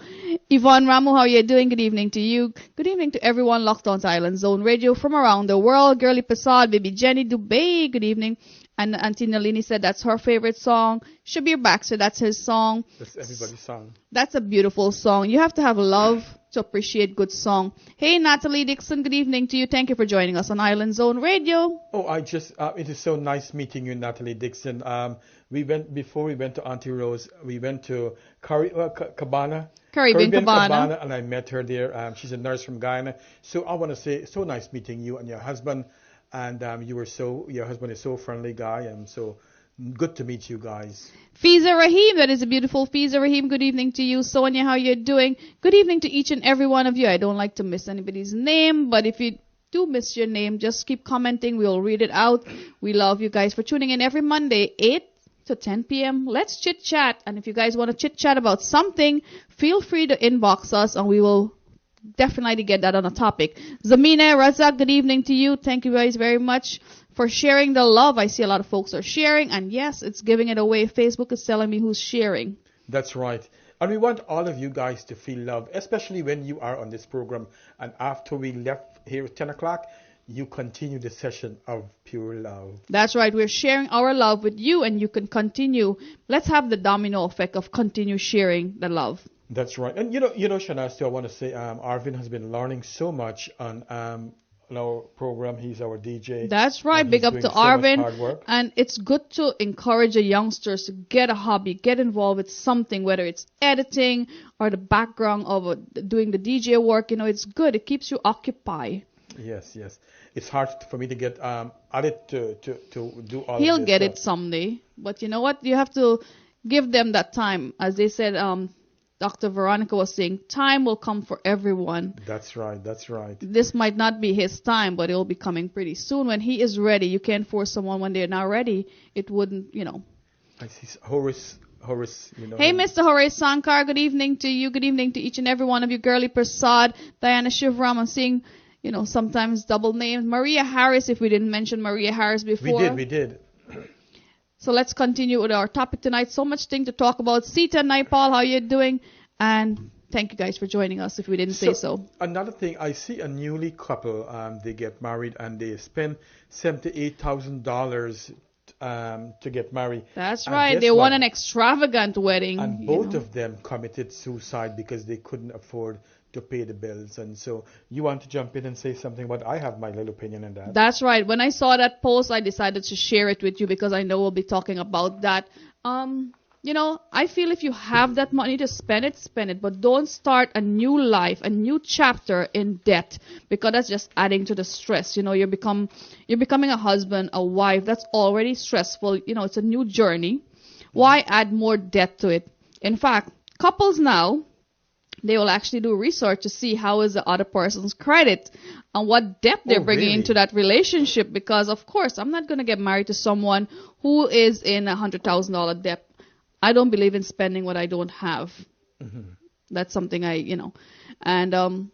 Yvonne Ramu, how are you doing? Good evening to you. Good evening to everyone locked on to Island Zone Radio from around the world. Girly Prasad, baby Jenny Dubey, good evening. And Auntie Nalini said that's her favorite song. Shabir Baxter, that's his song. That's everybody's song. That's a beautiful song. You have to have love to appreciate good song. Hey, Natalie Dixon, good evening to you. Thank you for joining us on Island Zone Radio. Oh, it is so nice meeting you, Natalie Dixon. Before we went to Auntie Rose, we went to Caribbean Cabana, and I met her there. She's a nurse from Guyana. So I want to say, so nice meeting you and your husband. And your husband is so friendly guy, and so good to meet you guys. Fiza Rahim, that is a beautiful Fiza Rahim. Good evening to you. Sonia, how you doing? Good evening to each and every one of you. I don't like to miss anybody's name, but if you do miss your name, just keep commenting. We'll read it out. We love you guys for tuning in every Monday, 8 to 10 p.m. Let's chit chat. And if you guys want to chit chat about something, feel free to inbox us, and we will definitely get that on a topic. Zamina Razak, good evening to you. Thank you guys very much for sharing the love. I see a lot of folks are sharing, and yes, it's giving it away. Facebook is telling me who's sharing. That's right. And we want all of you guys to feel love, especially when you are on this program. And after we left here at 10 o'clock, you continue the session of pure love. That's right. We're sharing our love with you, and you can continue. Let's have the domino effect of continue sharing the love. That's right. And you know, Shanaz, I want to say Arvin has been learning so much on our program. He's our DJ. That's right. Big up to Arvin. And it's good to encourage the youngsters to get a hobby, get involved with something, whether it's editing or the background of doing the DJ work. It's good. It keeps you occupied. Yes. It's hard for me to get Adit to do all of this. He'll get it someday. But you know what? You have to give them that time. As they said, Dr. Veronica was saying, time will come for everyone. That's right. This might not be his time, but it will be coming pretty soon. When he is ready, you can't force someone when they're not ready. It wouldn't, I see Horace, Hey, Mr. Horace Sankar, good evening to you. Good evening to each and every one of you. Girly Prasad, Diana Shivram, I'm seeing, sometimes double names. Maria Harris, if we didn't mention Maria Harris before. We did. So let's continue with our topic tonight. So much thing to talk about. Sita Naipal, how you doing? And thank you guys for joining us if we didn't say so. Another thing, I see a newly couple, they get married and they spend $78,000 to get married. That's right. They want an extravagant wedding. And both of them committed suicide because they couldn't afford to pay the bills. And so you want to jump in and say something, but I have my little opinion on that. That's right. When I saw that post, I decided to share it with you because I know we'll be talking about that. I feel if you have that money to spend it, but don't start a new life, a new chapter in debt, because that's just adding to the stress. You're becoming a husband, a wife. That's already stressful. It's a new journey. Why add more debt to it? In fact, couples now, they will actually do research to see how is the other person's credit and what debt they're bringing into that relationship. Because, of course, I'm not going to get married to someone who is in $100,000 debt. I don't believe in spending what I don't have. Mm-hmm. That's something and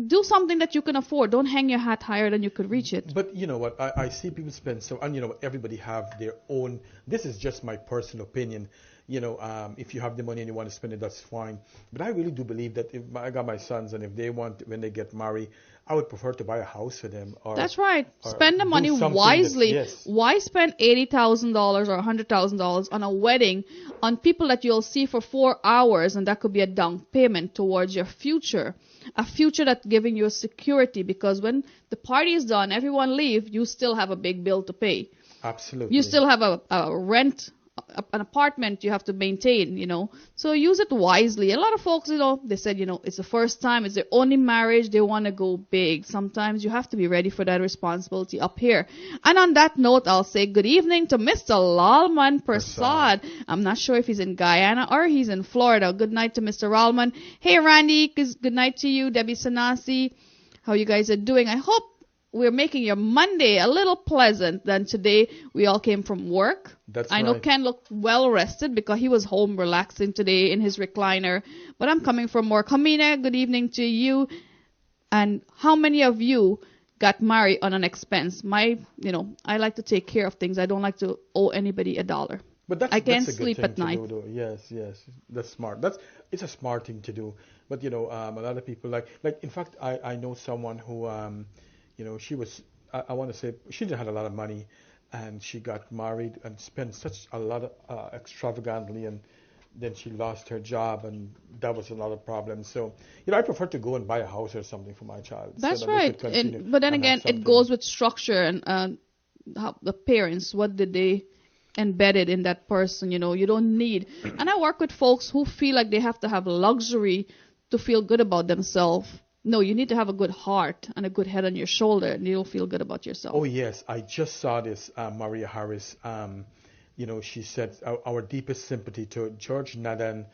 do something that you can afford. Don't hang your hat higher than you could reach it. But you know what? I see people spend so, and everybody have their own. This is just my personal opinion. If you have the money and you want to spend it, that's fine. But I really do believe that if I got my sons and if they want, when they get married, I would prefer to buy a house for them. That's right. Spend the money wisely. Yes. Why spend $80,000 or $100,000 on a wedding on people that you'll see for 4 hours, and that could be a down payment towards your future, a future that's giving you a security, because when the party is done, everyone leave, you still have a big bill to pay. Absolutely. You still have a rent, an apartment you have to maintain, So use it wisely. A lot of folks, they said, it's the first time, it's their only marriage, they want to go big. Sometimes you have to be ready for that responsibility up here. And on that note, I'll say good evening to Mr. Lalman Prasad. I'm not sure if he's in Guyana or he's in Florida. Good night to Mr. Lalman. Hey, Randy, good night to you. Debbie Sanasi. how you guys are doing. I hope we're making your Monday a little pleasant than today. We all came from work. That's I know right. Ken looked well rested because he was home relaxing today in his recliner. But I'm coming from work. Hamina, good evening to you. And how many of you got married on an expense? I like to take care of things. I don't like to owe anybody $1. But I can't that's a good sleep thing at to night. do, though. Yes, that's smart. It's a smart thing to do. But a lot of people like. In fact, I know someone who she was. I want to say she didn't have a lot of money, and she got married and spent such a lot of extravagantly, and then she lost her job, and that was another problem. So I prefer to go and buy a house or something for my child. That's so that right. They could continue But then and have again, it something. goes with structure and how the parents, what did they embedded in that person? You don't need. And I work with folks who feel like they have to have luxury to feel good about themselves. No, you need to have a good heart and a good head on your shoulder, and you'll feel good about yourself. Oh yes, I just saw this. Maria Harris. She said our deepest sympathy to George Nadan.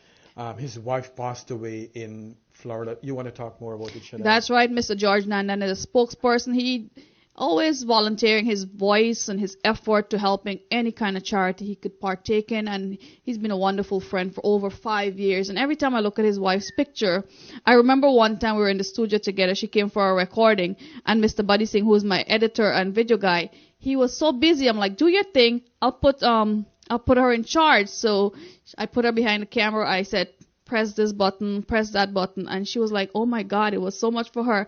His wife passed away in Florida. You want to talk more about it, Shanaz? That's right, Mr. George Nandan is a spokesperson. He always volunteering his voice and his effort to helping any kind of charity he could partake in, and he's been a wonderful friend for over 5 years. And every time I look at his wife's picture, I remember one time we were in the studio together. She came for a recording, and Mr. Buddy Singh, who is my editor and video guy, he was so busy. I'm like, do your thing. I'll put her in charge. So I put her behind the camera. I said, press this button, press that button, and she was like, oh my God, it was so much for her.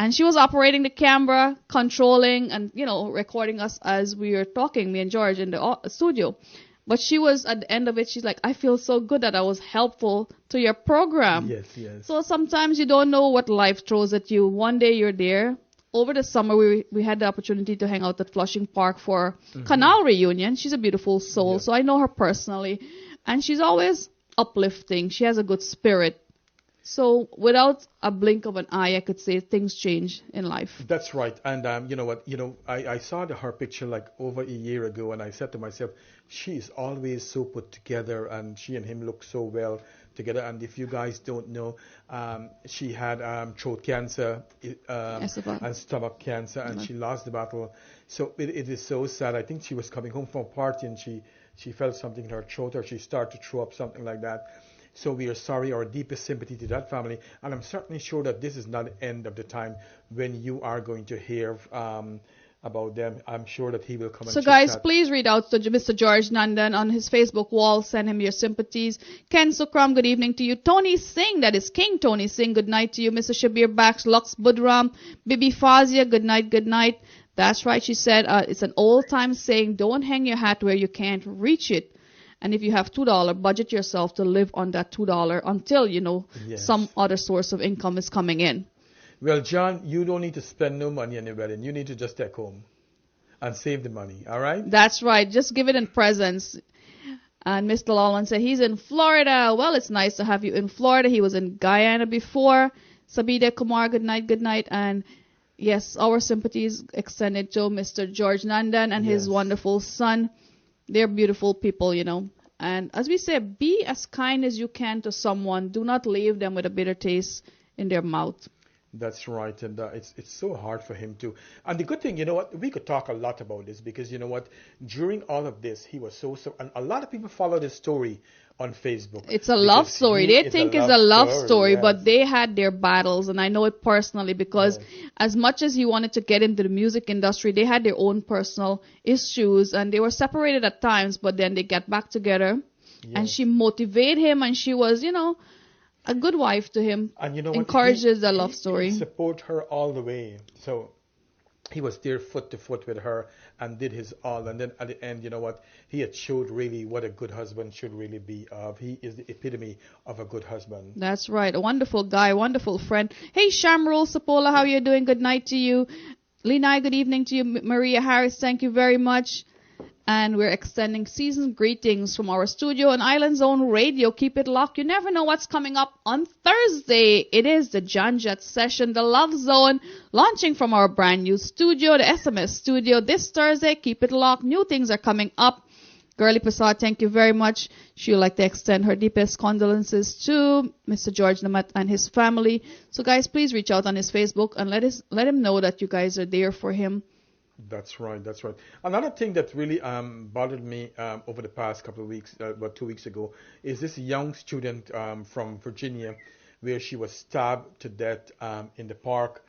And she was operating the camera, controlling, and, recording us as we were talking, me and George, in the studio. But she was, at the end of it, she's like, I feel so good that I was helpful to your program. Yes. So sometimes you don't know what life throws at you. One day you're there. Over the summer, we had the opportunity to hang out at Flushing Park for Canal Reunion. She's a beautiful soul, so I know her personally. And she's always uplifting. She has a good spirit. So without a blink of an eye, I could say things change in life. That's right. And you know what? I saw her picture like over a year ago, and I said to myself, she is always so put together, and she and him look so well together. And if you guys don't know, she had throat cancer and stomach cancer, and she lost the battle. So it is so sad. I think she was coming home from a party, and she felt something in her throat, or she started to throw up, something like that. So we are sorry, our deepest sympathy to that family. And I'm certainly sure that this is not the end of the time when you are going to hear about them. I'm sure that he will come and So chit guys, chat. please read out to Mr. George Nandan on his Facebook wall. Send him your sympathies. Ken Sukram, good evening to you. Tony Singh, that is King Tony Singh, good night to you. Mr. Shabir Bax, Lux Budram, Bibi Fazia, good night, good night. That's right, she said, it's an old-time saying, don't hang your hat where you can't reach it. And if you have $2, budget yourself to live on that $2 until, Yes. some other source of income is coming in. Well, John, you don't need to spend no money on your wedding. You need to just take home and save the money, all right? That's right. Just give it in presents. And Mr. Lawland said he's in Florida. Well, it's nice to have you in Florida. He was in Guyana before. Sabida Kumar, good night, good night. And yes, our sympathies extended to Mr. George Nandan and his Yes. wonderful son. They're beautiful people, And as we say, be as kind as you can to someone. Do not leave them with a bitter taste in their mouth. That's right, and it's so hard for him to. And the good thing, we could talk a lot about this because during all of this, he was so, and a lot of people follow this story on Facebook. It's a love because story. he They is think it's a love story, yes. but they had their battles, and I know it personally because as much as he wanted to get into the music industry, they had their own personal issues, and they were separated at times, but then they got back together, and she motivated him, and she was, a good wife to him. And you know what? Encourages the love story. He support her all the way. So he was there foot to foot with her and did his all. And then at the end, he had showed really what a good husband should really be of. He is the epitome of a good husband. That's right. A wonderful guy, wonderful friend. Hey, Shamrul Sapola, how you doing? Good night to you. Lenai, good evening to you. Maria Harris, thank you very much. And we're extending season greetings from our studio on Island Zone Radio. Keep it locked. You never know what's coming up on Thursday. It is the Janjat session, the Love Zone, launching from our brand new studio, the SMS studio, this Thursday. Keep it locked. New things are coming up. Girlie Prasad, thank you very much. She would like to extend her deepest condolences to Mr. George Namat and his family. So guys, please reach out on his Facebook and let him know that you guys are there for him. That's right. That's right. Another thing that really bothered me over the past couple of weeks, about 2 weeks ago, is this young student from Virginia, where she was stabbed to death in the park.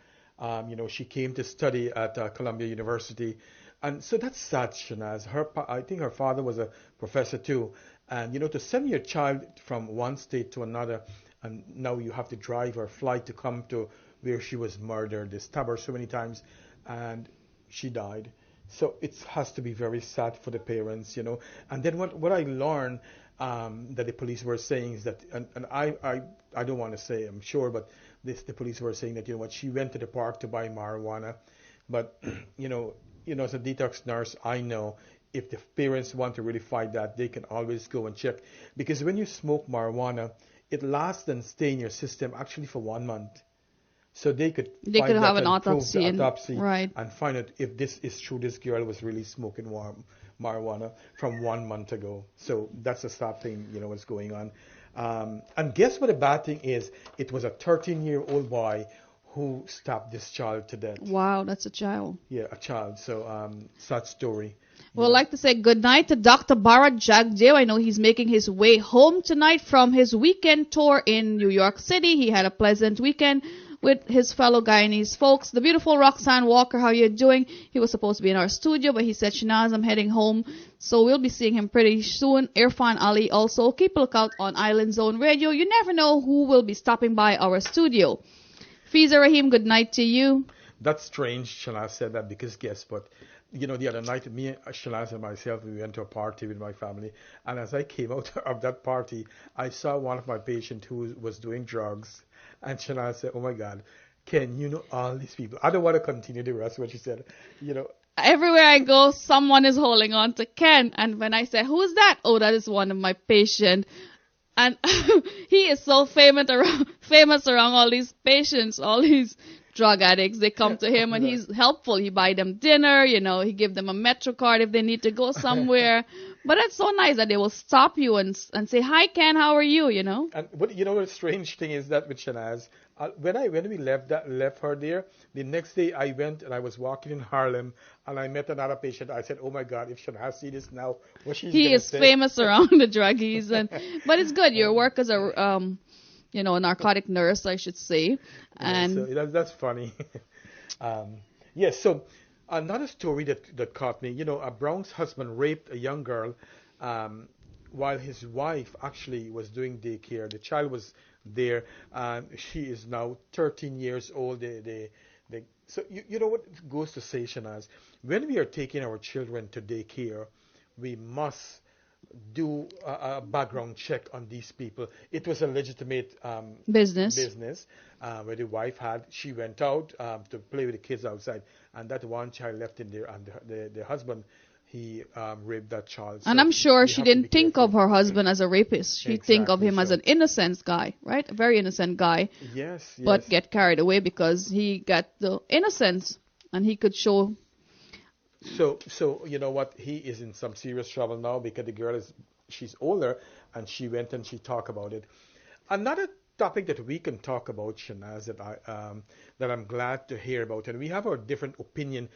She came to study at Columbia University, and so that's sad, Shanaz. I think her father was a professor too, and to send your child from one state to another, and now you have to drive or fly to come to where she was murdered. They stabbed her so many times, and she died. So it has to be very sad for the parents. And then what I learned that the police were saying is that, and I don't want to say, I'm sure, but the police were saying that, she went to the park to buy marijuana, but as a detox nurse, I know if the parents want to really fight that, they can always go and check, because when you smoke marijuana, it lasts and stay in your system actually for 1 month. So they could have an autopsy right, and find out if this is true. This girl was really smoking marijuana from 1 month ago. So that's a sad thing, what's going on. And guess what the bad thing is? It was a 13-year-old boy who stabbed this child to death. Wow, that's a child. Yeah, a child. So sad story. Well, I'd like to say good night to Dr. Bharat Jagdev. I know he's making his way home tonight from his weekend tour in New York City. He had a pleasant weekend with his fellow Guyanese folks. The beautiful Roxanne Walker, how you doing? He was supposed to be in our studio, but he said, Shanaz, I'm heading home. So we'll be seeing him pretty soon. Irfan Ali also. Keep a lookout on Island Zone Radio. You never know who will be stopping by our studio. Fiza Rahim, good night to you. That's strange, Shanaz said that, because guess what? The other night, me, Shanaz, and myself, we went to a party with my family. And as I came out of that party, I saw one of my patients who was doing drugs. And Shanaz said, oh my God, Ken, all these people. I don't want to continue the rest of what she said. Everywhere I go, someone is holding on to Ken. And when I say, who's that? Oh, that is one of my patients. And he is so famous around all these patients, all these drug addicts. They come to him and he's helpful. He buy them dinner, he give them a Metro card if they need to go somewhere. But it's so nice that they will stop you and say, hi, Ken, how are you, And what the strange thing is that with Shanaz, when we left her there, the next day I went and I was walking in Harlem and I met another patient. I said, oh my God, if Shanaz see this now, what she's He gonna is say. famous around the druggies, but it's good. Your work as a a narcotic nurse, I should say. And so that's funny. Yes, so another story that caught me, a Bronx husband raped a young girl while his wife actually was doing daycare. The child was there, and she is now 13 years old. So you know what it goes to say, Shanaz? When we are taking our children to daycare, we must do a background check on these people. It was a legitimate business where the wife she went out to play with the kids outside, and that one child left in there, and the husband, he raped that child. And so I'm sure she didn't think careful. of her husband as a rapist. She think of him as an innocent guy, right? A very innocent guy. Yes. But get carried away because he got the innocence and he could show. So you know what? He is in some serious trouble now because the girl she's older, and she went and she talked about it. Another topic that we can talk about, Shanaz, that I'm glad to hear about, and we have our different opinion,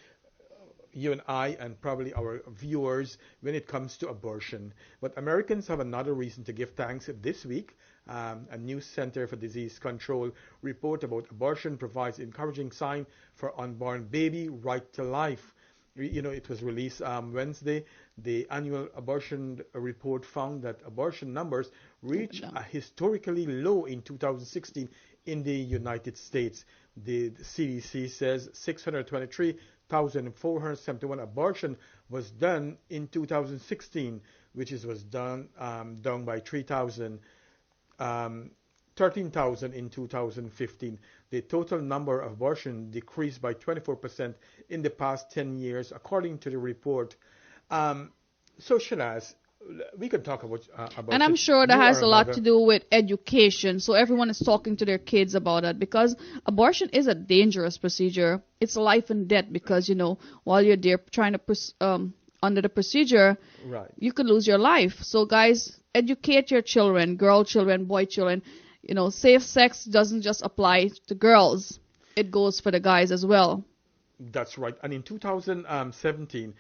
you and I, and probably our viewers, when it comes to abortion. But Americans have another reason to give thanks. This week, a new Center for Disease Control report about abortion provides encouraging sign for unborn baby right to life. It was released Wednesday. The annual abortion report found that abortion numbers reached a historically low in 2016 in the United States. The CDC says 623,471 abortion was done in 2016, which was down by 13,000 in 2015. The total number of abortions decreased by 24% in the past 10 years, according to the report. So, Shanaz, we can talk about and I'm sure that has a lot to do with education. So everyone is talking to their kids about it, because abortion is a dangerous procedure. It's life and death because, while you're there trying to under the procedure, Right. you could lose your life. So guys, educate your children, girl children, boy children. Safe sex doesn't just apply to girls. It goes for the guys as well. That's right. And in 2017,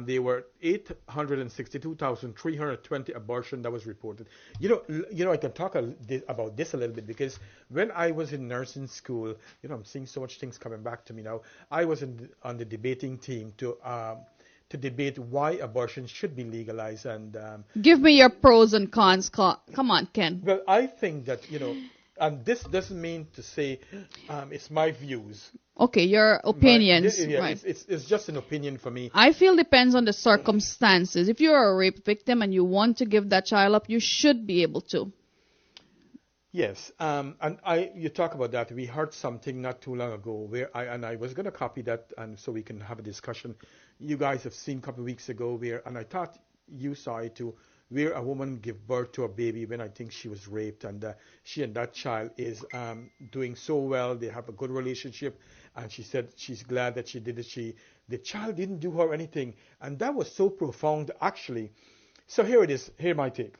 there were 862,320 abortion that was reported. I can talk about this a little bit because when I was in nursing school, I'm seeing so much things coming back to me now. I was on the debating team to debate why abortion should be legalized. And Give me your pros and cons. Come on, Ken. well, I think that and this doesn't mean to say it's my views. Okay, your opinions. Yeah, Right. it's just an opinion for me. I feel depends on the circumstances. If you're a rape victim and you want to give that child up, you should be able to. Yes, and you talk about that. We heard something not too long ago where I was going to copy that, and so we can have a discussion. You guys have seen a couple of weeks ago and I thought you saw it too, where a woman gave birth to a baby when I think she was raped, and she and that child is doing so well. They have a good relationship, and she said she's glad that she did it. The child didn't do her anything, and that was so profound, actually. So here it is. Here my take.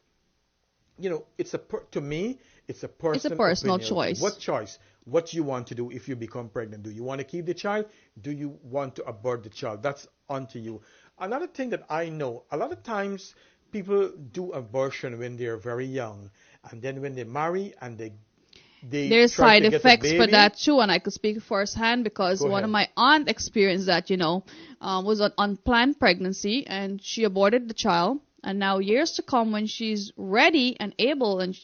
To me, it's a personal It's a personal opinion. choice. What choice? What you want to do if you become pregnant? Do you want to keep the child? Do you want to abort the child? That's onto you. Another thing that I know, a lot of times people do abortion when they're very young, and then when they marry and they There's try side to get a effects for baby. that too, and I could speak firsthand because Go one ahead. of my aunt experienced that. Was an unplanned pregnancy, and she aborted the child. And now years to come, when she's ready and able and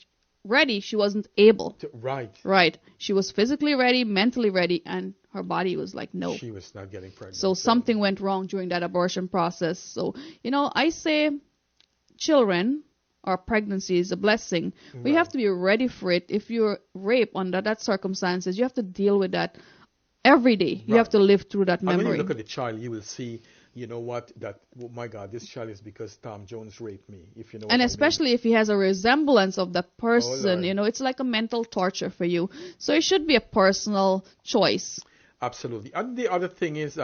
ready, she wasn't able. Right. Right. She was physically ready, mentally ready, and her body was like, no. She was not getting pregnant. So something went wrong during that abortion process. So, I say children or pregnancy is a blessing. But you have to be ready for it. If you're raped under that circumstances, you have to deal with that every day. You Right. have to live through that And when memory. you look at the child, you will see, that, oh my God, this child is because Tom Jones raped me, if you know what And I especially if he has a resemblance of the person, Lord. it's like a mental torture for you. So it should be a personal choice. Absolutely. And the other thing is,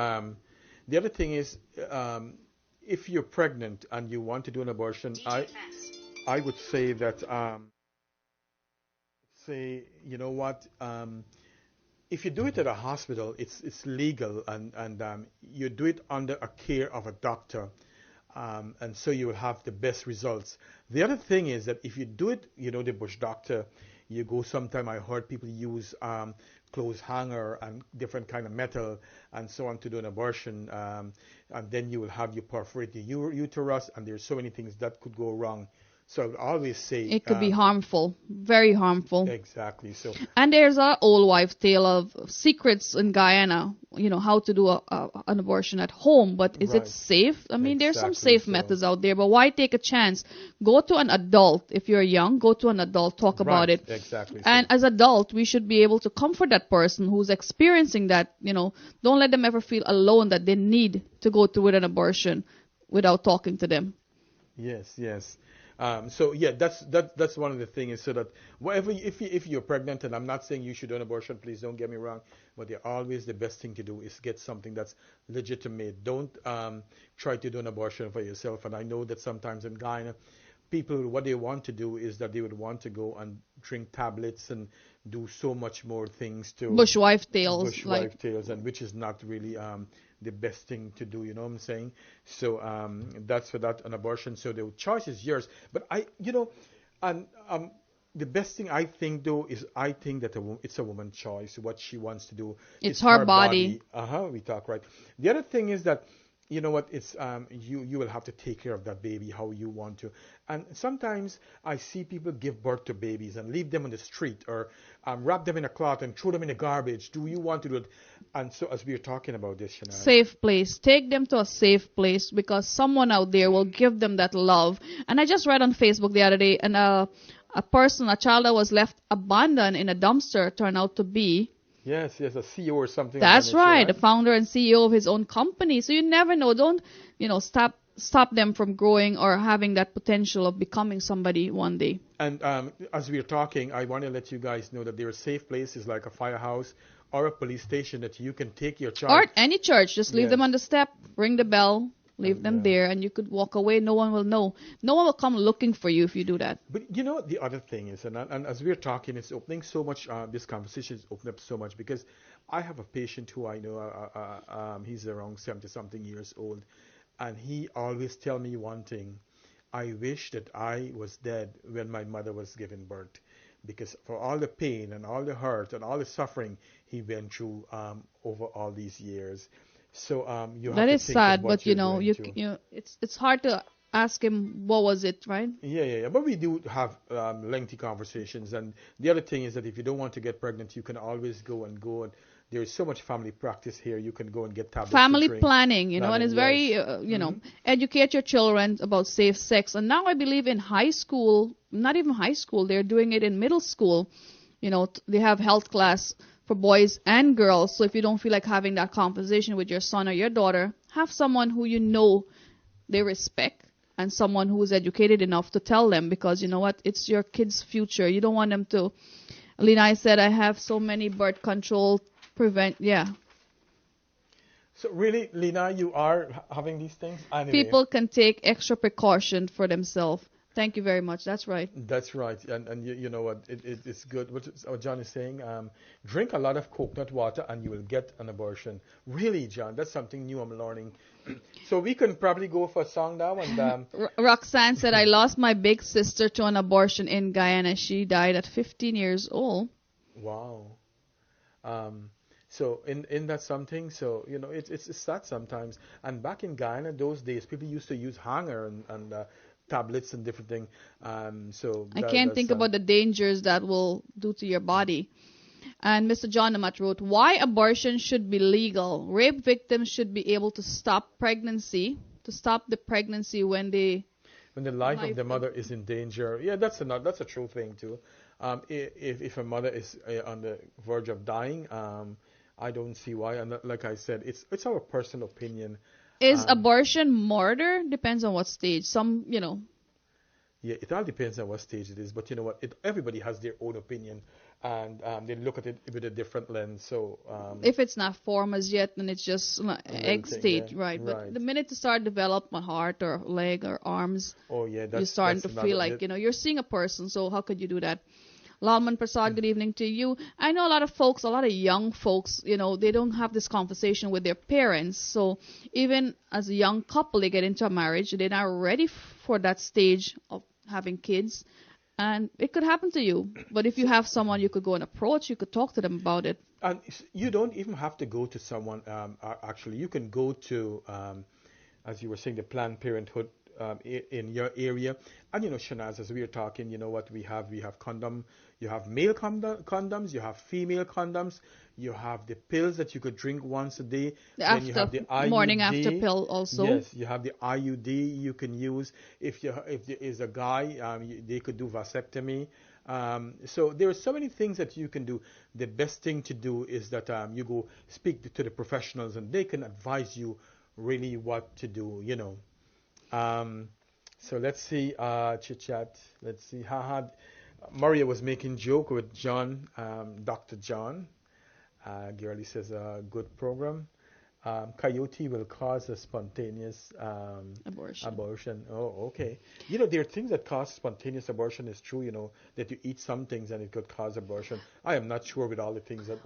if you're pregnant and you want to do an abortion, I would say that, if you do it at a hospital, it's legal, and you do it under a care of a doctor, and so you will have the best results. The other thing is that if you do it, the bush doctor, you go sometime. I heard people use clothes hanger and different kind of metal and so on to do an abortion, and then you will have you perforate the uterus, and there's so many things that could go wrong. So I would always say It could be harmful, very harmful. exactly. So And there's an old wife tale of secrets in Guyana, how to do an abortion at home. But is it Right. safe? I mean, there's some Exactly, safe so- methods out there, but why take a chance? Go to an adult. If you're young, go to an adult, talk about Right, it. exactly. And as adult, we should be able to comfort that person who's experiencing that. Don't let them ever feel alone that they need to go through with an abortion without talking to them. Yes. So yeah, that's one of the things, is so that whatever, if you're pregnant, and I'm not saying you should do an abortion, please don't get me wrong, but they're always the best thing to do is get something that's legitimate. Don't try to do an abortion for yourself. And I know that sometimes in Ghana, people, what they want to do is that they would want to go and drink tablets and do so much more things to Bushwife tales. bushwife tales, and which is not really the best thing to do, you know what I'm saying? So that's for that, an abortion. So the choice is yours. But the best thing I think though is I think that it's a woman's choice what she wants to do. It's her body. We talk right. The other thing is that it's you will have to take care of that baby how you want to. And sometimes I see people give birth to babies and leave them on the street, or wrap them in a cloth and throw them in the garbage. Do you want to do it? And so as we were talking about this, Shanaz, Safe place. Take them to a safe place because someone out there will give them that love. And I just read on Facebook the other day, and a child that was left abandoned in a dumpster turned out to be. Yes, a CEO or something. That's like that, right, the founder and CEO of his own company. So you never know. Don't, stop them from growing or having that potential of becoming somebody one day. And as we're talking, I want to let you guys know that there are safe places like a firehouse or a police station that you can take your child. Or any church, just leave Yes. them on the step, ring the bell. Leave them yeah. there, and you could walk away. No one will know. No one will come looking for you if you do that. But you know, the other thing is, and as we're talking, it's opening so much, this conversation is opening up so much because I have a patient who I know, he's around 70 something years old, and he always tell me one thing: I wish that I was dead when my mother was giving birth, because for all the pain and all the hurt and all the suffering he went through over all these years. So you have That to is think of sad, what but you're going through. it's hard to ask him what was it, right? Yeah. But we do have lengthy conversations. And the other thing is that if you don't want to get pregnant, you can always go and go. And there is so much family practice here. You can go and get tablets to Family drink. planning, and it's very, Yes. educate your children about safe sex. And now I believe in high school, not even high school, they're doing it in middle school. They have health class for boys and girls. So if you don't feel like having that conversation with your son or your daughter, have someone who they respect and someone who is educated enough to tell them, because you know what? It's your kid's future. You don't want them to. Lena, I said I have so many birth control yeah. So really, Lena, you are having these things? Anyway. People can take extra precaution for themselves. Thank you very much. That's right. That's right, and you know what? It's good. What John is saying, drink a lot of coconut water and you will get an abortion. Really, John, that's something new I'm learning. So we can probably go for a song now. And Roxanne said, I lost my big sister to an abortion in Guyana. She died at 15 years old. Wow. So in that something, so it's that sometimes. And back in Guyana those days, people used to use hanger and tablets and different things. So I can't think about the dangers that will do to your body. And Mr. John Amat wrote, why abortion should be legal. Rape victims should be able to stop the pregnancy when the life of the mother is in danger. Yeah, that's a true thing too. If a mother is on the verge of dying, I don't see why. And like I said, it's our personal opinion. Is abortion murder? Depends on what stage. Yeah, it all depends on what stage it is. But you know what? Everybody has their own opinion, and they look at it with a different lens. So if it's not formed as yet, then it's just egg stage, yeah. right? But the minute you start develop a heart or leg or arms, you're starting to feel like you're seeing a person. So how could you do that? Lalman Prasad, good evening to you. I know a lot of young folks, they don't have this conversation with their parents. So even as a young couple, they get into a marriage, they're not ready for that stage of having kids. And it could happen to you. But if you have someone you could go and approach, you could talk to them about it. And you don't even have to go to someone, actually. You can go to, as you were saying, the Planned Parenthood in your area. And Shanaz, as we are talking, you know what we have? We have condom. You have male condoms. You have female condoms. You have the pills that you could drink once a day. Then you have the IUD. Morning after pill also. Yes, you have the IUD you can use. If there is a guy, they could do vasectomy. So there are so many things that you can do. The best thing to do is that you go speak to the professionals, and they can advise you really what to do. So let's see, Chit Chat. Let's see. Maria was making joke with John, Dr. John. Girlie says, good program. Coyote will cause a spontaneous abortion. Oh, okay. There are things that cause spontaneous abortion. It's true, that you eat some things and it could cause abortion. I am not sure with all the things that.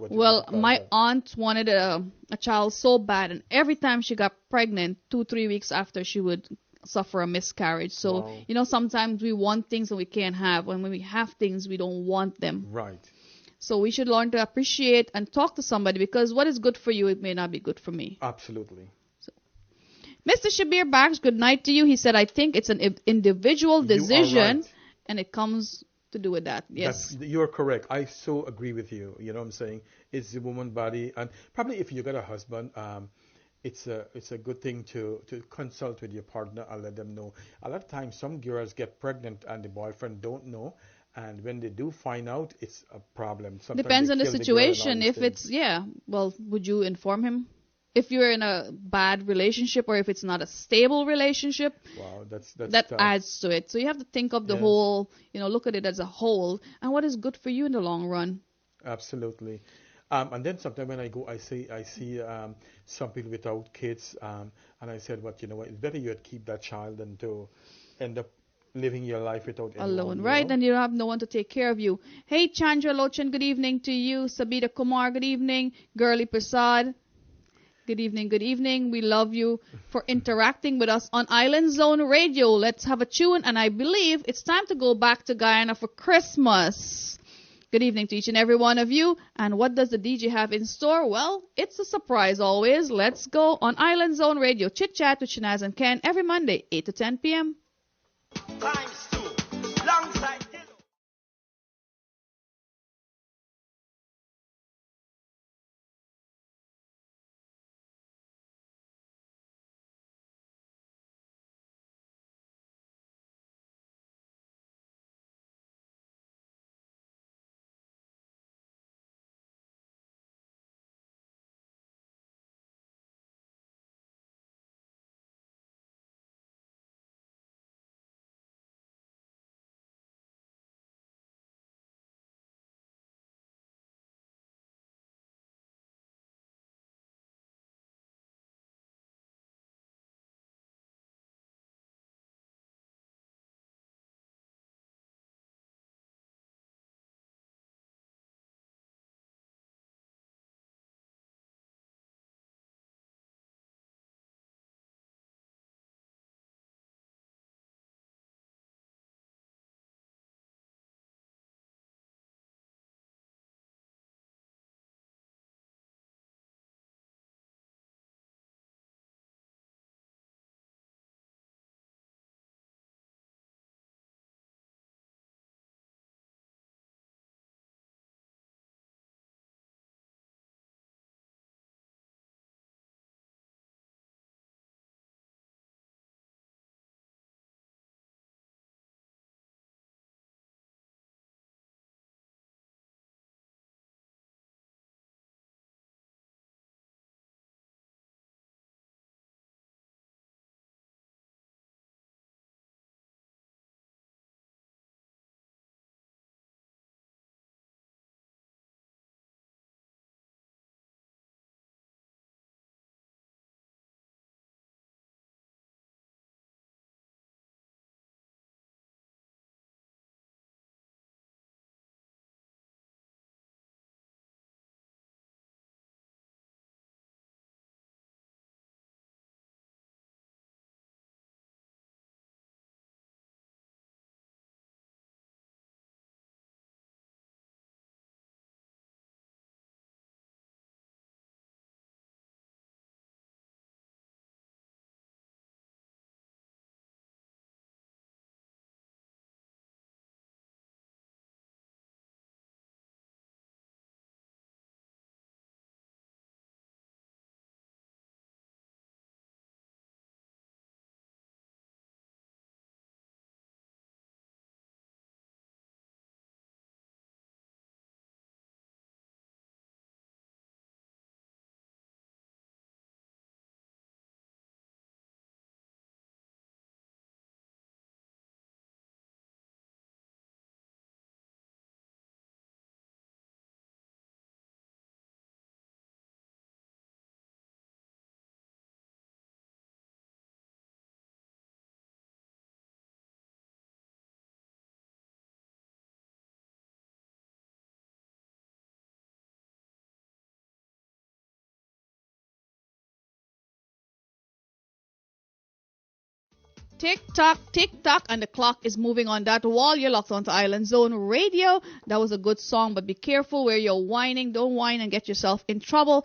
My aunt wanted a child so bad, and every time she got pregnant, 2-3 weeks after, she would suffer a miscarriage. So, wow. Sometimes we want things and we can't have. And when we have things, we don't want them. Right. So we should learn to appreciate and talk to somebody, because what is good for you, it may not be good for me. Absolutely. So, Mr. Shabir Bax, good night to you. He said, I think it's an individual decision, right. And it comes to do with that. Yes. You're correct. I so agree with you. You know what I'm saying? It's the woman's body. And probably if you got a husband, it's a good thing to consult with your partner and let them know. A lot of times some girls get pregnant and the boyfriend don't know, and when they do find out, it's a problem. Sometimes depends on the situation. If it's would you inform him? If you're in a bad relationship, or if it's not a stable relationship, wow, that tough. adds to it. So you have to think of the whole, look at it as a whole, and what is good for you in the long run. Absolutely. And then sometimes when I go, I see some people without kids, and I said, "What, you know what? It's better you had keep that child than to end up living your life without anyone." Alone, You right? know. And you have no one to take care of you. Hey, Chandra Lochan, good evening to you. Sabita Kumar, good evening. Girly Prasad, good evening, good evening. We love you for interacting with us on Island Zone Radio. Let's have a tune, and I believe it's time to go back to Guyana for Christmas. Good evening to each and every one of you. And what does the DJ have in store? Well, it's a surprise always. Let's go on Island Zone Radio. Chit Chat with Shanaz and Ken every Monday, 8 to 10 p.m. Times two. Longside Dillo. Tick tock, and the clock is moving on that wall. You're locked onto Island Zone Radio. That was a good song, but be careful where you're whining. Don't whine and get yourself in trouble.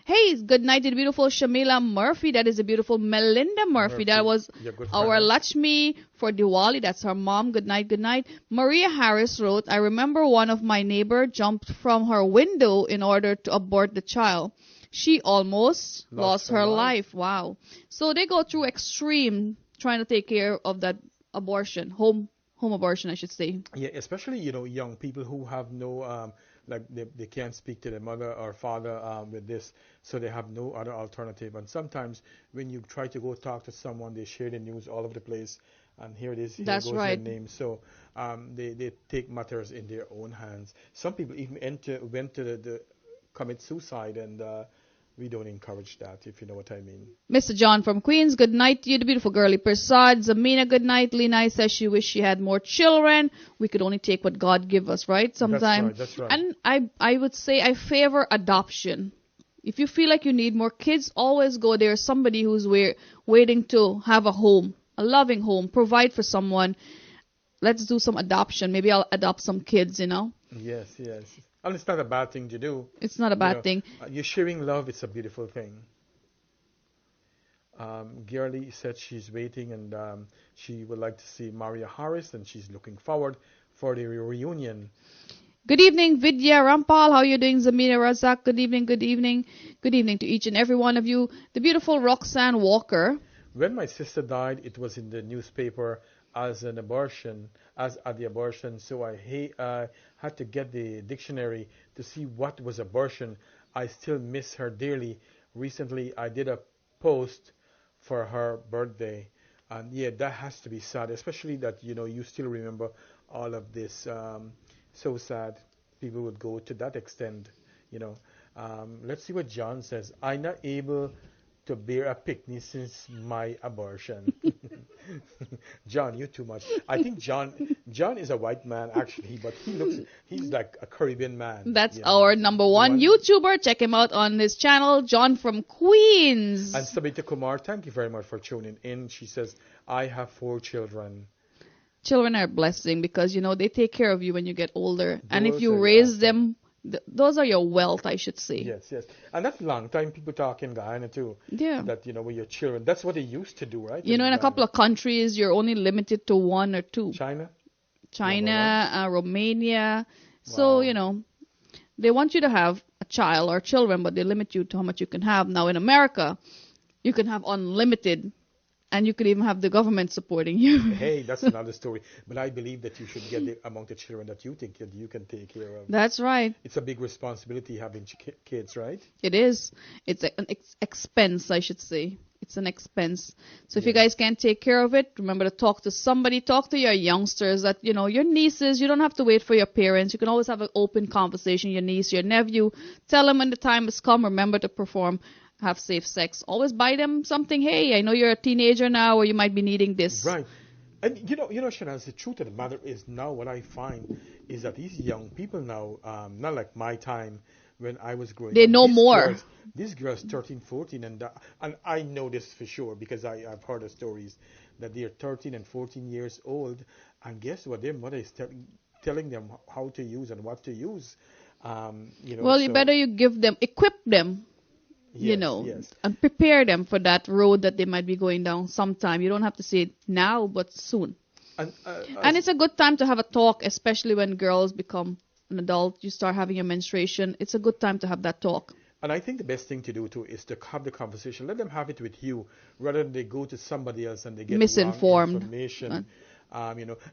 Hey, good night to the beautiful Shamila Murphy. That is the beautiful Melinda Murphy. That was Your good our friend. Lakshmi for Diwali. That's her mom. Good night, good night. Maria Harris wrote, I remember one of my neighbor jumped from her window in order to abort the child. She almost lost her life. Wow. So they go through extreme trying to take care of that abortion, home abortion, I should say. Yeah, especially young people who have no like they can't speak to their mother or father with this, so they have no other alternative. And sometimes when you try to go talk to someone, they share the news all over the place, and here it is, here That's goes right. their name. So they take matters in their own hands. Some people even went to the commit suicide, and we don't encourage that, if you know what I mean. Mr. John from Queens, good night to you, the beautiful girly Prasad. Zamina, good night. Lena says she wished she had more children. We could only take what God give us, right? Sometimes. That's right. And I would say I favor adoption. If you feel like you need more kids, always go there. Somebody who's waiting to have a home, a loving home, provide for someone. Let's do some adoption. Maybe I'll adopt some kids, Yes. And it's not a bad thing to do. It's not a bad thing. You're sharing love. It's a beautiful thing. Girlie said she's waiting, and she would like to see Maria Harris, and she's looking forward for the reunion. Good evening, Vidya Rampal. How are you doing, Zamina Razak? Good evening. Good evening to each and every one of you. The beautiful Roxanne Walker. When my sister died, it was in the newspaper as an abortion, as at the abortion. So I had to get the dictionary to see what was abortion. I still miss her dearly. Recently, I did a post for her birthday, and yeah, that has to be sad, especially that you still remember all of this. So sad. People would go to that extent. Let's see what John says. I'm not able to bear a picnic since my abortion. John, you too much. I think John is a white man actually, but he's like a Caribbean man. That's our number one YouTuber. Check him out on his channel, John from Queens. And Sabita Kumar, thank you very much for tuning in. She says, I have 4 children. Children are a blessing because, they take care of you when you get older. And if you raise them, those are your wealth, I should say. Yes. And that's long time people talk in Guyana too. Yeah. That, with your children. That's what they used to do, right? In a couple of countries, you're only limited to 1 or 2. China, Romania. So, they want you to have a child or children, but they limit you to how much you can have. Now, in America, you can have unlimited. And you could even have the government supporting you. Hey, that's another story. But I believe that you should get the amount of children that you think that you can take care of. That's right. It's a big responsibility having kids, right? It is. It's an expense, I should say. It's an expense. So if you guys can't take care of it, remember to talk to somebody. Talk to your youngsters, that your nieces. You don't have to wait for your parents. You can always have an open conversation. Your niece, your nephew. Tell them when the time has come. Remember to perform. Have safe sex. Always buy them something. Hey, I know you're a teenager now, or you might be needing this. Right. And Shanaz, the truth of the matter is now what I find is that these young people now, not like my time when I was growing up. They know more. These girls 13, 14, and I know this for sure because I've heard the stories that they're 13 and 14 years old, and guess what? Their mother is telling them how to use and what to use. Well, you better equip them. Yes. And prepare them for that road that they might be going down sometime. You don't have to say it now, but soon. And it's a good time to have a talk, especially when girls become an adult. You start having your menstruation. It's a good time to have that talk. And I think the best thing to do too is to have the conversation. Let them have it with you rather than they go to somebody else and they get misinformed wrong information.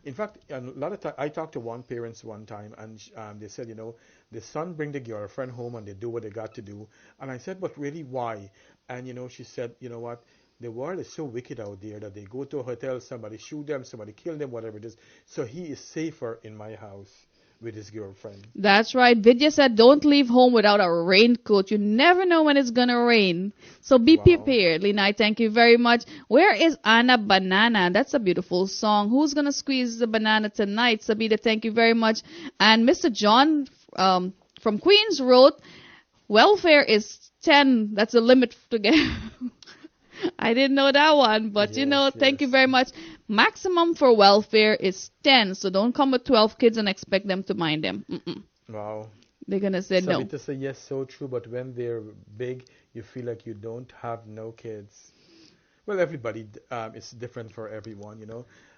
In fact, a lot of time I talked to one parents one time, and they said, the son bring the girlfriend home and they do what they got to do. And I said, but really, why? And she said, you know what? The world is so wicked out there that they go to a hotel, somebody shoot them, somebody kill them, whatever it is. So he is safer in my house with his girlfriend. That's right. Vidya said, don't leave home without a raincoat. You never know when it's going to rain. So be prepared. Lena, thank you very much. Where is Anna Banana? That's a beautiful song. Who's going to squeeze the banana tonight? Sabita, thank you very much. And Mr. John from Queens wrote, welfare is 10. That's the limit to get. I didn't know that one, but thank you very much. Maximum for welfare is 10, so don't come with 12 kids and expect them to mind them. Wow. They're going to say no. Sabita say yes, so true, but when they're big, you feel like you don't have no kids. Well, everybody, it's different for everyone,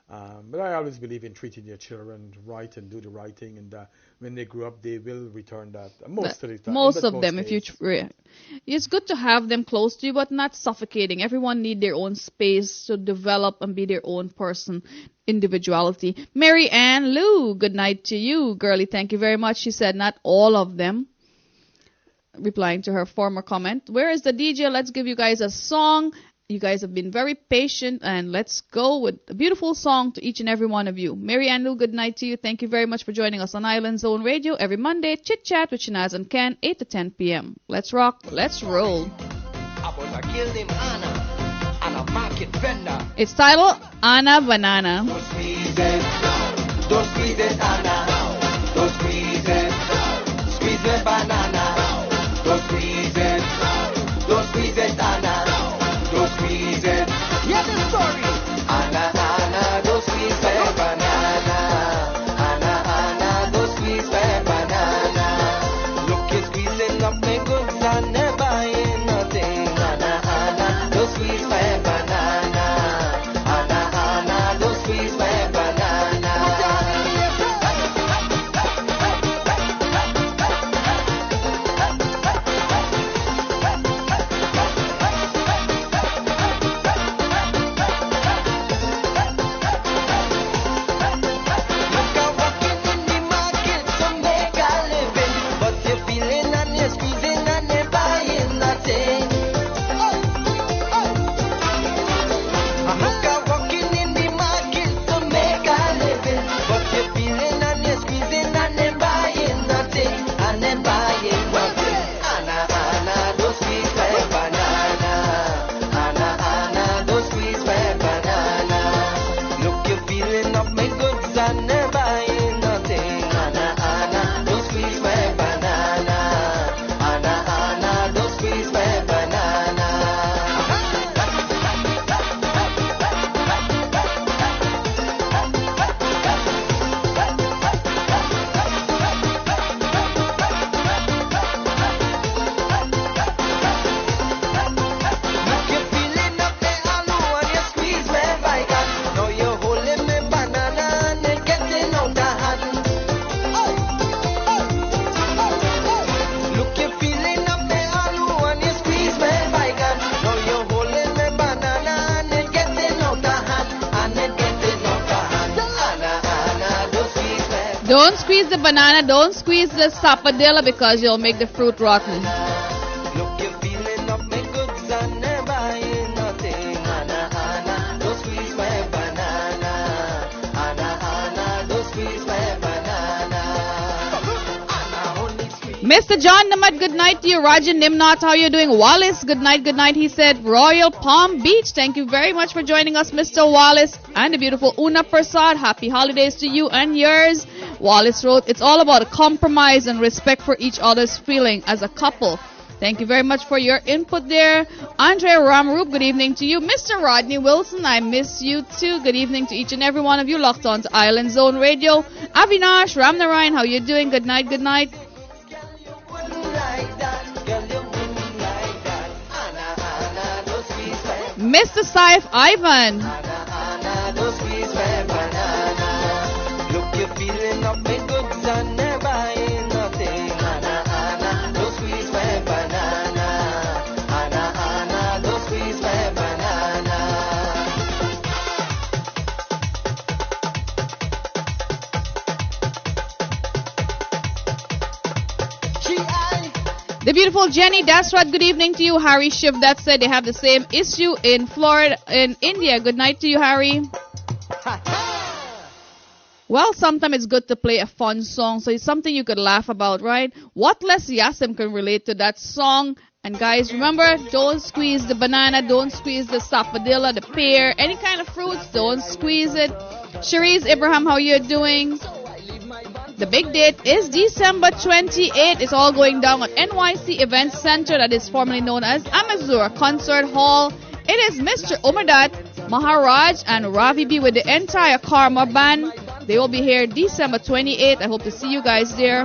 But I always believe in treating your children right and do the right thing, and when they grow up, they will return that most of the time. Most of them, if you it's good to have them close to you, but not suffocating. Everyone need their own space to develop and be their own person, individuality. Mary Ann Lou, good night to you, girlie. Thank you very much. She said not all of them. Replying to her former comment. Where is the DJ? Let's give you guys a song. You guys have been very patient, and let's go with a beautiful song to each and every one of you. Mary Ann Lou, good night to you. Thank you very much for joining us on Island Zone Radio every Monday. Chit Chat with Shanaz and Ken, 8 to 10 p.m. Let's rock, let's roll. It's titled Anna Banana. Don't squeeze it, Anna. Don't squeeze it, squeeze the banana. Don't squeeze it, Anna. Don't squeeze it. Hear the story. Anna, don't squeeze my banana. Anna, don't squeeze my banana. Look, you're squeezing up my goods and never buying nothing. Anna, don't squeeze my banana. Anna, don't squeeze my banana. Don't squeeze the banana, don't squeeze the sapodilla because you'll make the fruit rotten. Look, you're feeling up my goods and never buying nothing. Anna, don't squeeze my banana. Anna, don't squeeze my banana. Anna, only squeeze. Mr. John Namad, good night to you. Rajan Nimnath, how you doing? Wallace, good night, good night. He said Royal Palm Beach. Thank you very much for joining us, Mr. Wallace. And the beautiful Una Prasad, happy holidays to you and yours. Wallace wrote, it's all about a compromise and respect for each other's feeling as a couple. Thank you very much for your input there. Andre Ramroop, good evening to you. Mr. Rodney Wilson, I miss you too. Good evening to each and every one of you locked on to Island Zone Radio. Avinash Ramnarayan, how you doing? Good night, good night. Mr. Saif Ivan. Don't squeeze my banana. Look, you're feeling up my goods and never buying nothing. Anna, don't squeeze my banana. Anna, don't squeeze my banana. The beautiful Jenny Dasrat, good evening to you. Harry Shiv, that said they have the same issue in Florida, in India. Good night to you, Harry. Well, sometimes it's good to play a fun song, so it's something you could laugh about, right? What less Yasim can relate to that song? And guys, remember, don't squeeze the banana, don't squeeze the sapodilla, the pear, any kind of fruits, don't squeeze it. Cherise Ibrahim, how you doing? The big date is December 28th. It's all going down at NYC Event Center, that is formerly known as Amazur Concert Hall. It is Mr. Omardath Maraj and Ravi B with the entire Karma band. They will be here December 28th. I hope to see you guys there.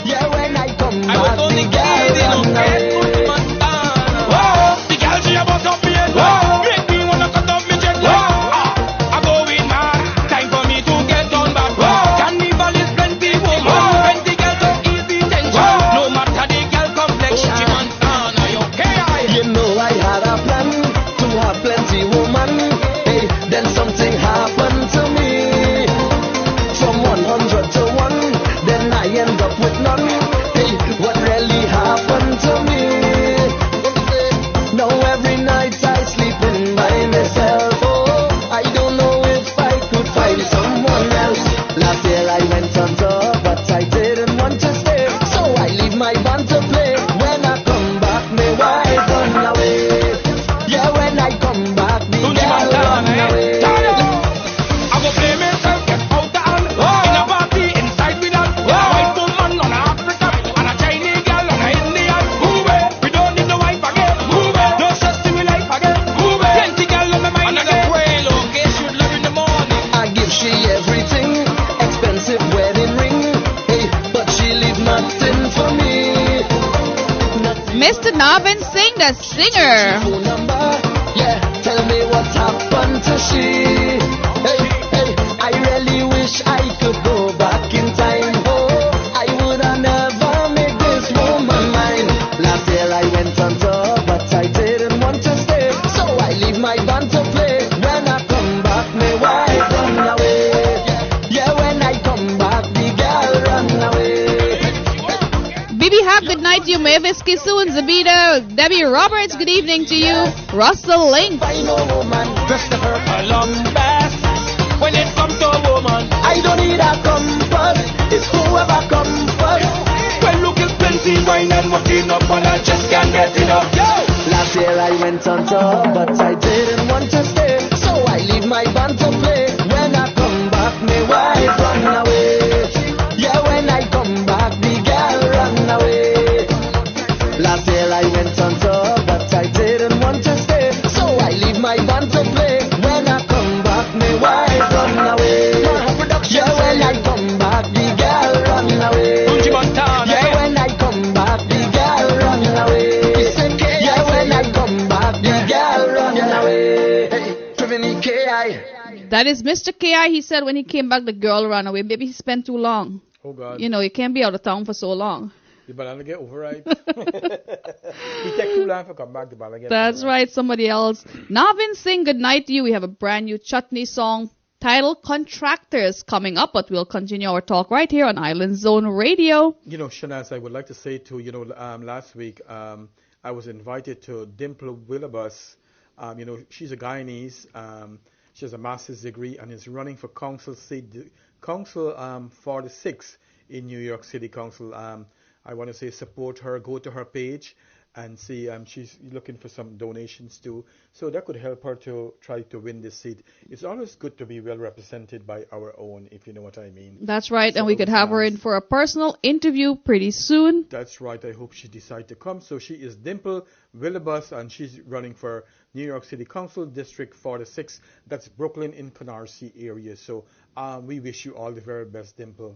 Yeah, when I come I was only kidding, okay? Whoa, the girl she about up me head. Whoa, make me wanna cut off me jet. Whoa, I go in mad. Time for me to get on back. Whoa, carnival is plenty woman. Plenty girls so easy tension. No matter the girl complexion. She man, are you okay? You know I had a plan to have plenty woman. Hey, then something happened to me. From 100 to 1, then I end up with none. Hey, what really happened to me? Now every night I nothing for me. Mr. Navin Singh, the singer. Phone number, yeah, tell me what happened to she. Hey, hey, I really wish I could go back in time. Oh, I would have never made this woman mine. Last year I went on tour, but I didn't want to stay. So I leave my band to play. When I come back, my wife run away. Yeah, when I come back, the girl run away. Bibi Hab, good night to you. Mavis Kisu and Zabida. Debbie Roberts, good evening to you. Russell Link. I know woman, dressed her A long bath when it comes to a woman. I don't need a compass, it's whoever comes first. Well, look, it's plenty wine and walking up, and I just can't get enough. Last year I went on tour, but I didn't want to stay. So I leave my band to play. When I come back, my wife run away. Yeah, when I come back, the girl run away. Last year I went on tour, but I didn't want to stay. So I leave my band to play. When I come back, my wife run away. Yeah, when I come back, the girl run away. Yeah, when I come back, the girl run away. Yeah, when I come back, the girl run away. Hey, Triveni KI. That is Mr. KI. He said when he came back, the girl ran away. Maybe he spent too long. Oh God. You know, you can't be out of town for so long. The banana get overripe. He take too long to come back. The banana get That's overripe. right, somebody else. Navin Singh, good night to you. We have a brand new chutney song titled Contractors coming up, but we'll continue our talk right here on Island Zone Radio. You know, Shanaz, I would like to say to last week I was invited to Dimple Willibus. She's a Guyanese. She has a master's degree and is running for council 46 in New York City Council. I want to say support her. Go to her page and see. She's looking for some donations too, so that could help her to try to win this seat. It's always good to be well represented by our own, if you know what I mean. That's right, So and we could have her nice. in for a personal interview pretty soon. That's right. I hope she decides to come. So she is Dimple Willibus, and she's running for New York City Council District 46. That's Brooklyn in Canarsie area. So we wish you all the very best, Dimple.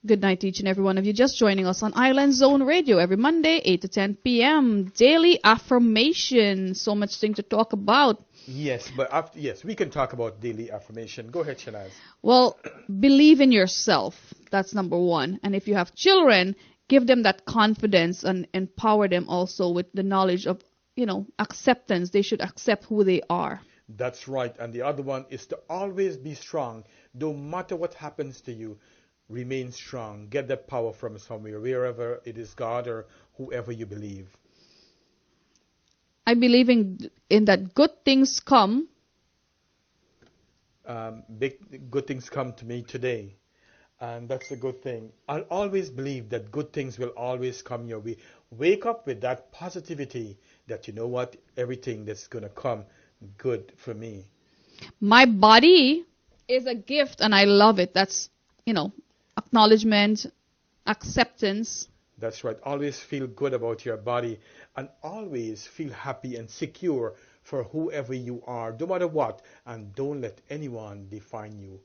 Good night to each and every one of you just joining us on Island Zone Radio every Monday, 8 to 10 p.m. Daily affirmation. So much thing to talk about. Yes, but we can talk about daily affirmation. Go ahead, Shanaz. Well, believe in yourself. That's number one. And if you have children, give them that confidence and empower them also with the knowledge of, acceptance. They should accept who they are. That's right. And the other one is to always be strong. No matter what happens to you, remain strong. Get that power from somewhere, wherever it is, God or whoever you believe. I believe in that good things come. Big good things come to me today, and that's a good thing. I'll always believe that good things will always come your way. Wake up with that positivity that you know what, everything that's gonna come good for me. My body is a gift and I love it. That's, acknowledgement, acceptance. That's right. Always feel good about your body and always feel happy and secure for whoever you are, no matter what, and don't let anyone define you.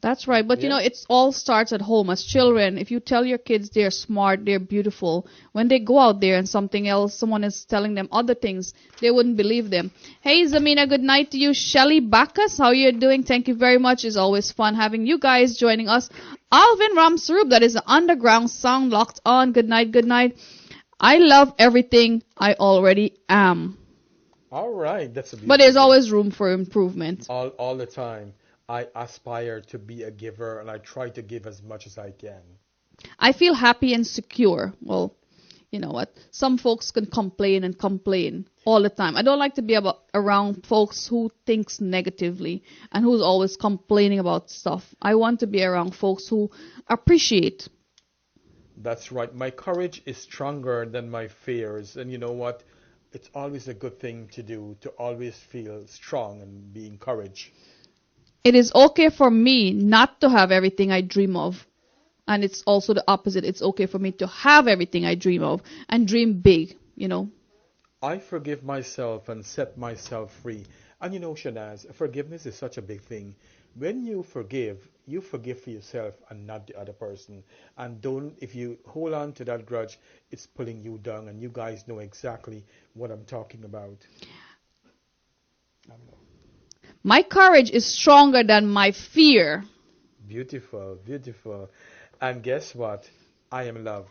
That's right. But, Yeah. it all starts at home as children. If you tell your kids they're smart, they're beautiful, when they go out there and someone is telling them other things, they wouldn't believe them. Hey, Zamina, good night to you. Shelly Bacchus, how you doing? Thank you very much. It's always fun having you guys joining us. Alvin Ramsrub, that is the underground sound locked on. Good night, good night. I love everything I already am. All right. That's a beautiful But there's thing. always room for improvement. All the time. I aspire to be a giver, and I try to give as much as I can. I feel happy and secure. Well, you know what? Some folks can complain and complain all the time. I don't like to be around folks who thinks negatively and who's always complaining about stuff. I want to be around folks who appreciate. That's right. My courage is stronger than my fears, and you know what? It's always a good thing to do, to always feel strong and be encouraged. It is okay for me not to have everything I dream of. And it's also the opposite. It's okay for me to have everything I dream of and dream big, I forgive myself and set myself free. And Shanaz, forgiveness is such a big thing. when you forgive for yourself and not the other person. And don't, if you hold on to that grudge, it's pulling you down. And you guys know exactly what I'm talking about. My courage is stronger than my fear. Beautiful, beautiful. And guess what? I am love.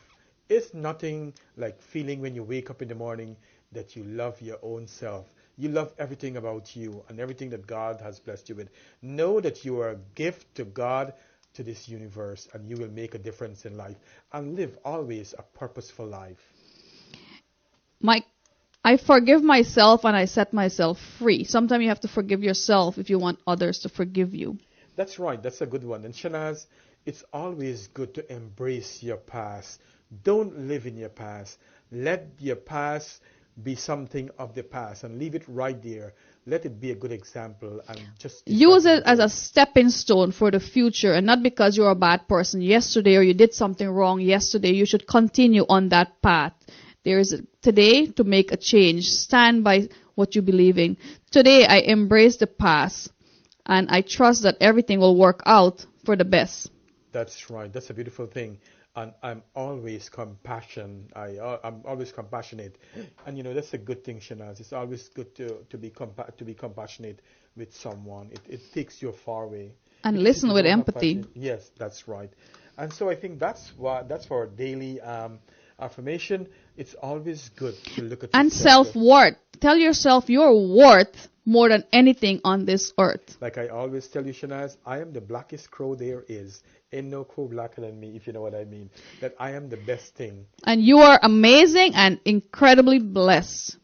It's nothing like feeling when you wake up in the morning that you love your own self. You love everything about you and everything that God has blessed you with. Know that you are a gift to God, to this universe, and you will make a difference in life and live always a purposeful life. I forgive myself and I set myself free. Sometimes you have to forgive yourself if you want others to forgive you. That's right. That's a good one. And Shanaz, it's always good to embrace your past. Don't live in your past. Let your past be something of the past and leave it right there. Let it be a good example and just use it as a stepping stone for the future, and not because you're a bad person yesterday or you did something wrong yesterday. You should continue on that path. There is today to make a change. Stand by what you believe in. Today I embrace the past and I trust that everything will work out for the best. That's right. That's a beautiful thing. And I'm always I'm always compassionate, and that's a good thing, Shanaz. It's always good to be compassionate with someone. It takes you far away. And Because listen if you with don't have empathy. passion- Yes, that's right. And so I think that's for our daily affirmation. It's always good to look at And yourself. self-worth. Tell yourself you're worth more than anything on this earth. Like I always tell you, Shanaz, I am the blackest crow there is. Ain't no crow blacker than me, if you know what I mean. That I am the best thing. And you are amazing and incredibly blessed.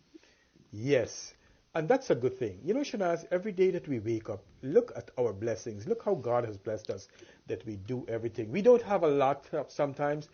Yes. And that's a good thing. Shanaz, every day that we wake up, look at our blessings. Look how God has blessed us, that we do everything. We don't have a lot sometimes,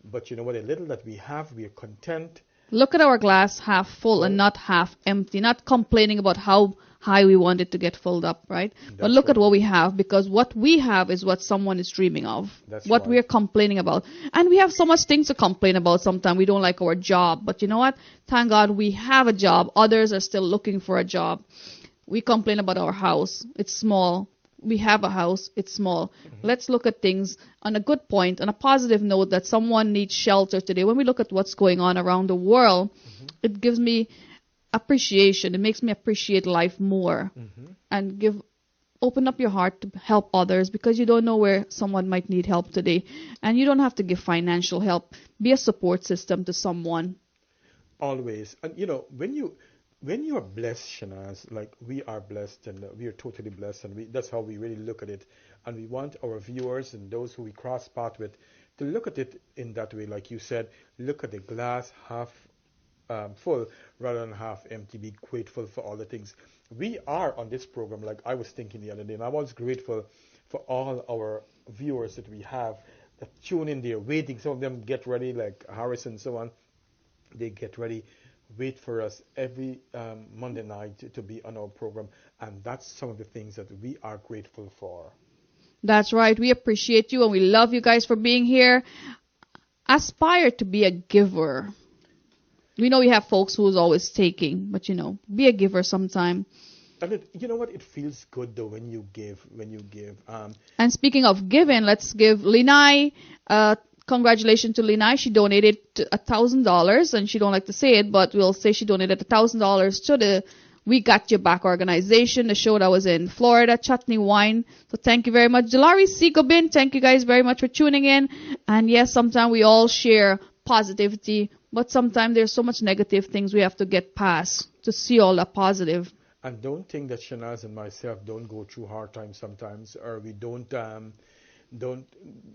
but you know what? A little that we have, we are content. Look at our glass half full and not half empty. Not complaining about how high we want it to get filled up, right? But That's look at right. what we have, because what we have is what someone is dreaming of. That's what right. we're complaining about. And we have so much things to complain about sometimes. We don't like our job. But you know what? Thank God we have a job. Others are still looking for a job. We complain about our house. It's small. We have a house. It's small. Let's look at things on a good point, on a positive note, that someone needs shelter today. When we look at what's going on around the world, it gives me appreciation. It makes me appreciate life more. And open up your heart to help others, because you don't know where someone might need help today. And you don't have to give financial help. Be a support system to someone. Always. And when you are blessed, Shanaz, like we are blessed, and we are totally blessed, and that's how we really look at it. And we want our viewers and those who we cross path with to look at it in that way. Like you said, look at the glass half full rather than half empty. Be grateful for all the things. We are on this program, like I was thinking the other day, and I was grateful for all our viewers that we have that tune in there, waiting. Some of them get ready, like Harris and so on. They get ready, wait for us every Monday night to be on our program. And that's some of the things that we are grateful for. That's right. We appreciate you and we love you guys for being here. Aspire to be a giver. We know we have folks who's always taking, but be a giver sometime. And you know what? It feels good though when you give. And speaking of giving, let's give Linai congratulations to Linai. She donated $1,000, and she don't like to say it, but we'll say she donated $1,000 to the We Got Your Back organization, the show that was in Florida, Chutney Wine. So thank you very much. Jalari Sigobin, thank you guys very much for tuning in. And yes, sometimes we all share positivity, but sometimes there's so much negative things we have to get past to see all the positive. And don't think that Shanaz and myself don't go through hard times sometimes, or we don't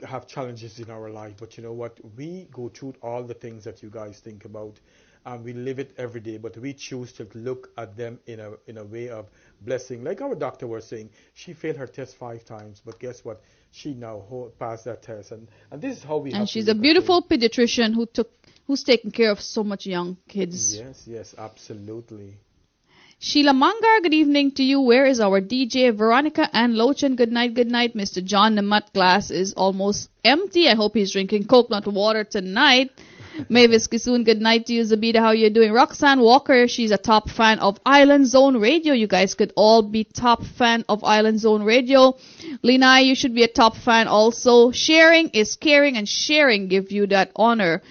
have challenges in our life. But you know what? We go through all the things that you guys think about, and we live it every day. But we choose to look at them in a way of blessing. Like our doctor was saying, she failed her test 5 times, but guess what? She now passed that test, and this is how we. And have she's to a look at beautiful pediatrician who's taking care of so much young kids. things. Yes, absolutely. Sheila Mangar, good evening to you. Where is our DJ? Veronica and Lochan, good night, good night. Mr. John, the glass is almost empty. I hope he's drinking coconut water tonight. Mavis Kisoon, good night to you. Zabida, how you doing? Roxanne Walker, she's a top fan of Island Zone Radio. You guys could all be top fan of Island Zone Radio. Lina, you should be a top fan also. Sharing is caring, and sharing give you that honor.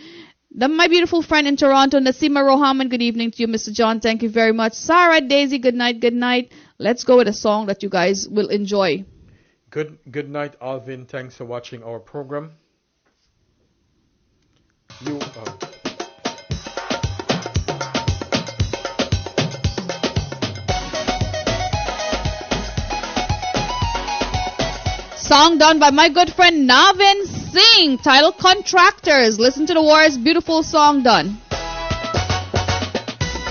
My beautiful friend in Toronto, Nasima Rohaman, good evening to you, Mr. John. Thank you very much. Sarah, Daisy, good night, good night. Let's go with a song that you guys will enjoy. Good night, Alvin. Thanks for watching our program. Song done by my good friend Navin Singh, titled Contractors. Listen to the words, beautiful song done.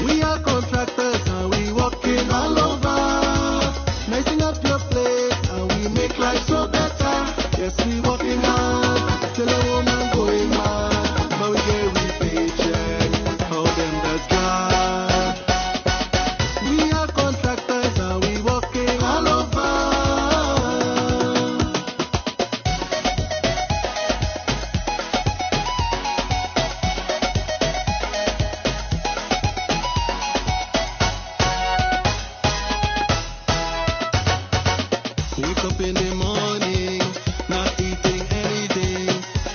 We are contractors and we working all over. Nicing up your place and we make life so better. Yes, we working hard till a woman going mad. But we get we paycheck, how them does God. We are contractors and we working all over. Wake up in the morning, not eating anything.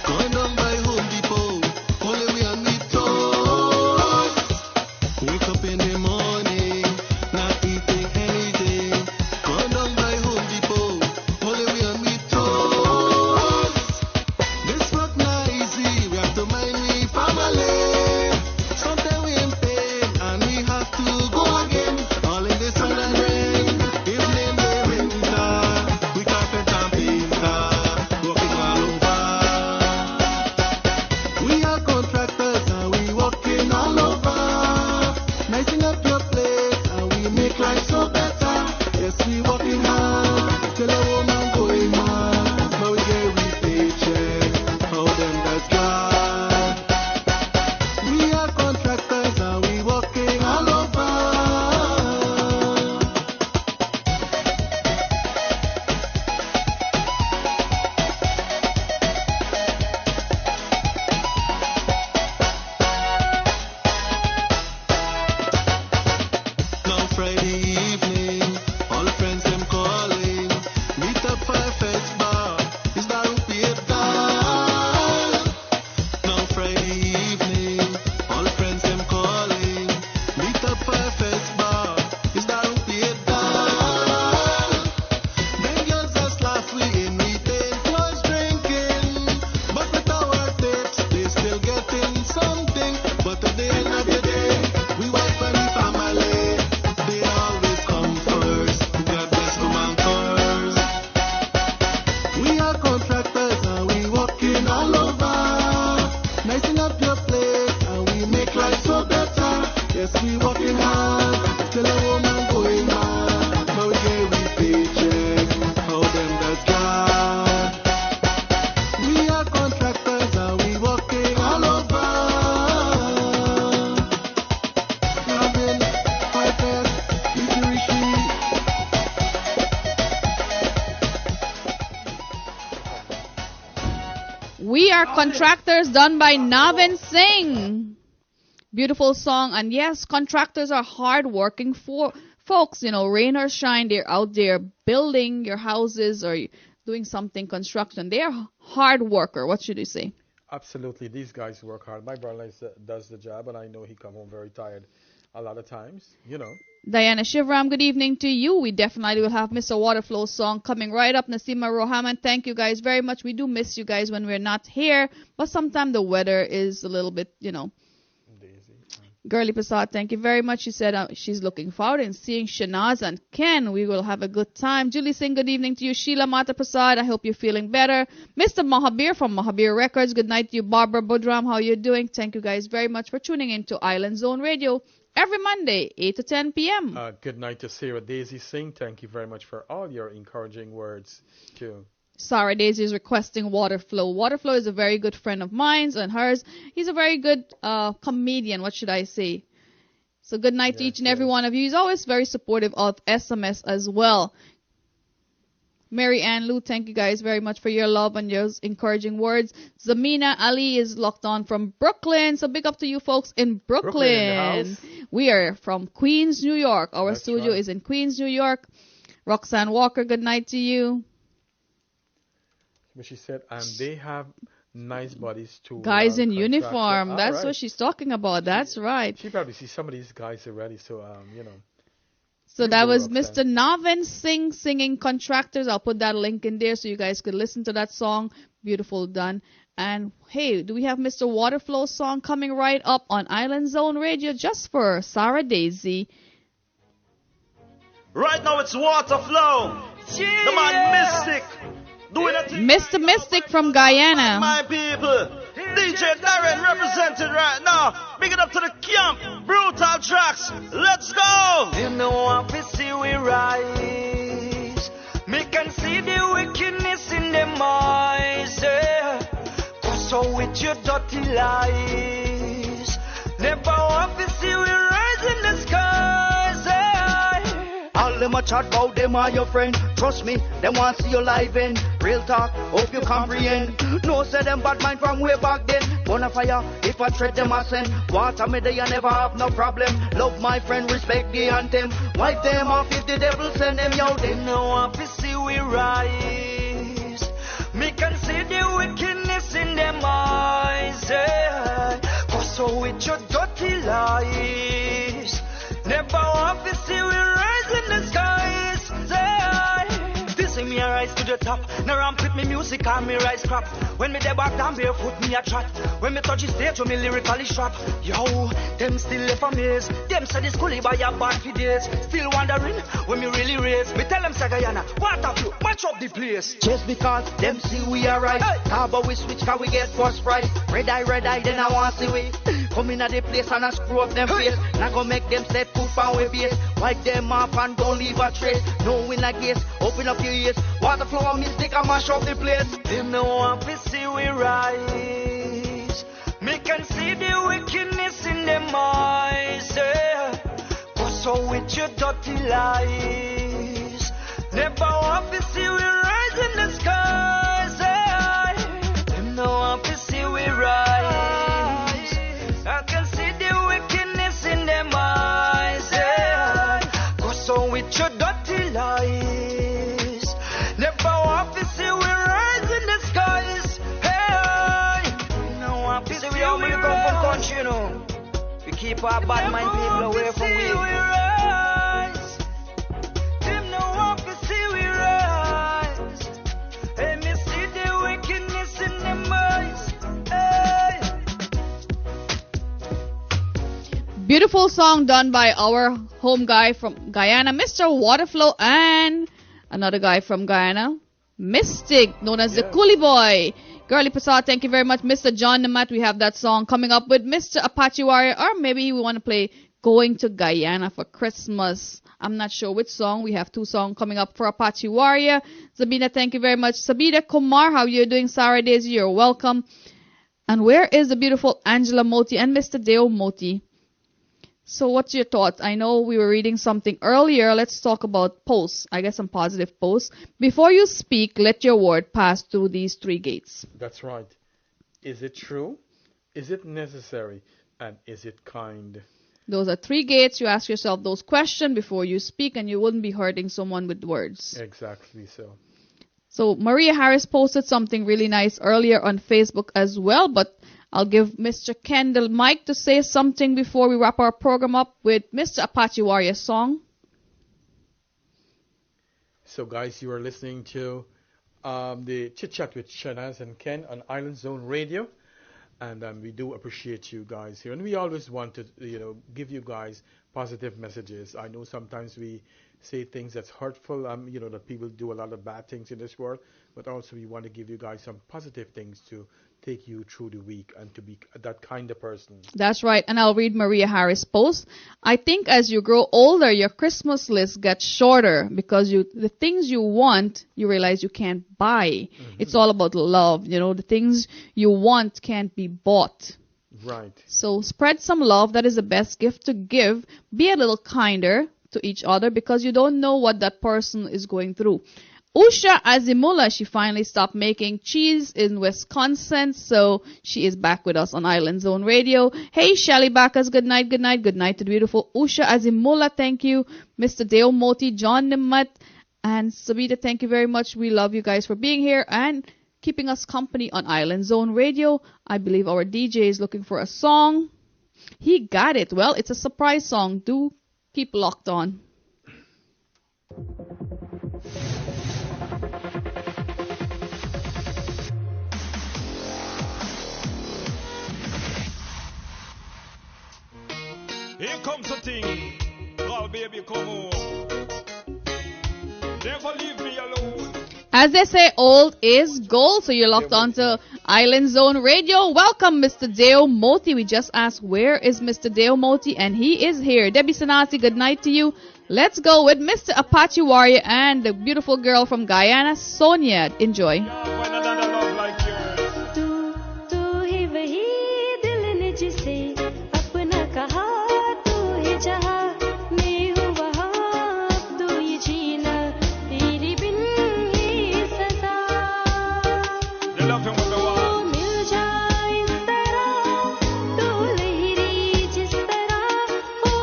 Going down by Home Depot, only we on the toast. Wake up in the morning, not eating anything. Going down by Home Depot, only we on the toast. This work not easy, we have to mind we family. Sometimes we in pain and we have to go again. All in the sun and rain, evening the winter. We carpet and painter, working all over. We are contractors and we working all over. Nicing up your place and we make life so better. Yes, we working hard till a woman going mad. But we get we paycheck, how them does God. We are contractors and we working all over. Now Friday evening, all friends them calling. Meet up for a fest bar. Is that rupiah down? Now Friday evening, all friends them calling. Meet up for a fest bar. Is that rupiah down? Them girls just last week in meeting was drinking, but with our tips they still getting something. But at the end of the day, we wife and we family. They always come first. God bless woman curse. We are contractors and we working all over. Nicing up your place and we make life so better. Yes, we working hard till a woman going mad. But we get we paycheck, how them does God. We are contractors and we working all over. Loving, pipes, literacy. We are contractors done by Navin Singh. Beautiful song. And yes, contractors are hard-working folks. You know, rain or shine, they're out there building your houses or doing something construction. They're hard worker. What should you say? Absolutely. These guys work hard. My brother does the job, and I know he come home very tired a lot of times, you know. Diana Shivram, good evening to you. We definitely will have Mr. Waterflow song coming right up. Nasima Rohaman, thank you guys very much. We do miss you guys when we're not here, but sometimes the weather is a little bit, you know. Girly Prasad, thank you very much. She said she's looking forward in seeing Shanaz and Ken. We will have a good time. Julie Singh, good evening to you. Sheila Mata Prasad, I hope you're feeling better. Mr. Mahabir from Mahabir Records, good night to you. Barbara Budram, how you doing? Thank you guys very much for tuning in to Island Zone Radio every Monday, 8 to 10 p.m. Good night to Sarah Daisy Singh. Thank you very much for all your encouraging words, too. Sarah Daisy is requesting Waterflow. Waterflow is a very good friend of mine and hers. He's a very good comedian, what should I say? So good night to each and every one of you. He's always very supportive of SMS as well. Mary Ann Lou, thank you guys very much for your love and your encouraging words. Zamina Ali is locked on from Brooklyn. So big up to you folks in Brooklyn. Brooklyn in the house. We are from Queens, New York. Our That's studio right. is in Queens, New York. Roxanne Walker, good night to you. But she said, and they have nice bodies too. Guys in contractor. uniform. All That's right. what she's talking about. That's right. She probably sees some of these guys already, so So You that go, was Roxanne. Mr. Navin Singh singing Contractors. I'll put that link in there so you guys could listen to that song. Beautiful done. And hey, do we have Mr. Waterflow song coming right up on Island Zone Radio just for Sarah Daisy? Right now it's Waterflow. The man Mystic. Doing a thing. Mr. Mystic from Guyana. My people. DJ Darren represented right now. Big it up to the camp. Brutal tracks. Let's go. You know I feel see we rise. Me can see the wickedness in them eyes. Yeah. Cause so with your dirty lies. Never want to see we rise in the skies. Yeah. All them a chat about them are your friend. Trust me, them want see you live in. Real talk, hope you comprehend. No say them bad mind from way back then. Bonfire, if I tread them I send. Water me they I never have no problem. Love my friend, respect the anthem. Wipe them off if the devil send them. Yo, they know I fi see we rise. Me can see the wickedness in them eyes. Yeah. Cause so with your dirty lies. Never want to see we rise in the skies. Yeah. This is me a rise to the top. Now ramp with me music and me rise crap. When me dey back down barefoot me a chat. When me touch the stage when me lyrically strap. Yo, them still left amazed. Them say this coolie by a bad for days. Still wondering when me really raise. Me tell them say Guyana, what have you? Match up the place. Just because them see we are right. How about we switch cause we get first prize. Red eye, then I want see we. Come in at the place and I screw up them face. Now go make them step foot pound with base. Wipe them off and don't leave a trace. No win a case, open up your ears. Waterflow mystic and mash up the place. Them no want to see we rise. Me can see the wickedness in them eyes. Yeah. Cause so with your dirty lies. Never want to see we rise in the skies. Yeah. Them no want to see we rise. I can see the wickedness in them eyes. Yeah. Cause so with your dirty lies. Never want to see we rise in the skies. Hey, no want to see we only come from country, you know. We keep our bad mind people away from we. Rise. Them no want to see we rise. Hey, me see the wickedness in them eyes. Hey. Beautiful song done by our home guy from Guyana, Mr. Waterflow, and another guy from Guyana, Mystic, known as the Coolie Boy. Girly Prasad, thank you very much. Mr. John Namat, we have that song coming up with Mr. Apache Warrior, or maybe we want to play Going to Guyana for Christmas. I'm not sure which song. We have two songs coming up for Apache Warrior. Sabina, thank you very much. Sabina Kumar, how you doing? Sarah Daisy, you're welcome. And where is the beautiful Angela Moti and Mr. Deo Moti? So what's your thoughts? I know we were reading something earlier. Let's talk about posts. I guess some positive posts. Before you speak, let your word pass through these three gates. That's right. Is it true? Is it necessary? And is it kind? Those are three gates. You ask yourself those questions before you speak, and you wouldn't be hurting someone with words. Exactly so. So Maria Harris posted something really nice earlier on Facebook as well, but I'll give Mr. Ken the mic to say something before we wrap our program up with Mr. Apache Warrior song. So, guys, you are listening to the Chit Chat with Shanaz and Ken on Island Zone Radio. And we do appreciate you guys here. And we always want to, give you guys positive messages. I know sometimes we say things that's hurtful, that people do a lot of bad things in this world. But also we want to give you guys some positive things to take you through the week and to be that kind of person. That's right. And I'll read Maria Harris' post. I think as you grow older, your Christmas list gets shorter because the things you want, you realize you can't buy. Mm-hmm. It's all about love. The things you want can't be bought. Right. So spread some love. That is the best gift to give. Be a little kinder to each other because you don't know what that person is going through. Usha Azimula, she finally stopped making cheese in Wisconsin, so she is back with us on Island Zone Radio. Hey, Shelly Backus, good night, good night, good night to the beautiful Usha Azimula, thank you. Mr. Deo Moti, John Nimat, and Sabita, thank you very much. We love you guys for being here and keeping us company on Island Zone Radio. I believe our DJ is looking for a song. He got it. Well, it's a surprise song. Do keep locked on. Here comes a thing, call baby come home. Never leave me alone. As they say, old is gold, so you're locked on to Island Zone Radio. Welcome, Mr. Deo Moti. We just asked, where is Mr. Deo Moti? And he is here. Debbie Sanasi, good night to you. Let's go with Mr. Apache Warrior and the beautiful girl from Guyana, Sonia. Enjoy. Find another love like yours. तू ही वही दिल ने जिसे अपना कहा तू ही चाहा मैं हूँ वहाँ तू ही जीना तेरी बिन ही सजा The love him with the O one. मिल जाए इस तरह तू लहरी जिस तरह ओ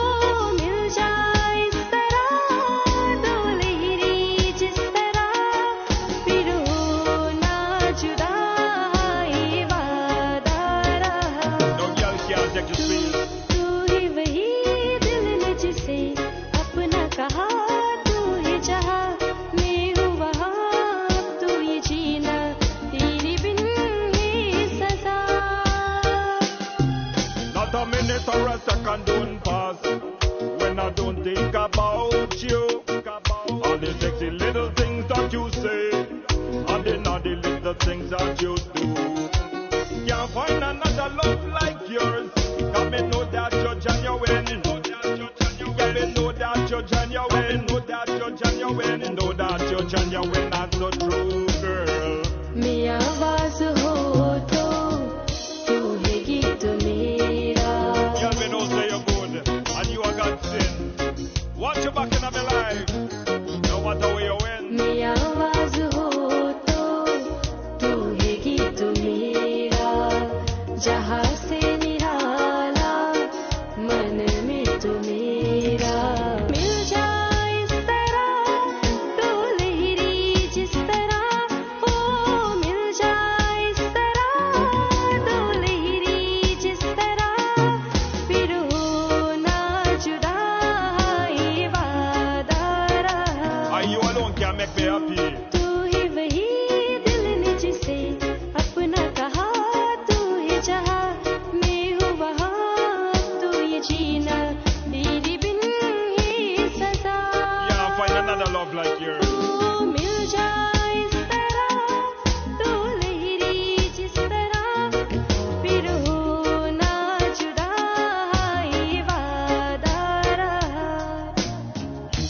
मिल जाए इस तरह तू लहरी जिस तरह फिर हो ना जुदा ये वादा रहा No girl can't take your space. तू ही वही दिल ने जिसे अपना कहा तू ही चाहा मैं हूँ वहाँ तू ये जीना तेरी बिन ही सजा Not a minute or a second don't pass when I don't think about you. All the sexy little things that you say, and the naughty little things that you do. Can't find another love like yours. Got me know that you're genuine. Got me know that you're genuine. Know that you're genuine. Know that you're genuine and so true, girl. मैं आवाज हो तो तू है गीत मेरा Girl, me know say you're good, and you are God's sin. Watch your back in my life, no matter where you win. मैं आवाज हो तो तू है गीत मेरा जहाँ से निराला मन में तू मेरा मिल जाए इस तरह तू लहरी जिस तरह ओ मिल जाए इस तरह तू लहरी जिस तरह फिर हो ना जुदा ये वादा रहा And you alone can make me happy. तू ही वही दिल ने जिसे अपना कहा तू ही चाहा मैं हूँ वहाँ तू ये जीना तेरी बिन ही सजा Yeah, find another love like yours. तू मिल जाए इस तरह तू लहरी जिस तरह फिर हो ना जुदा ये वादा रहा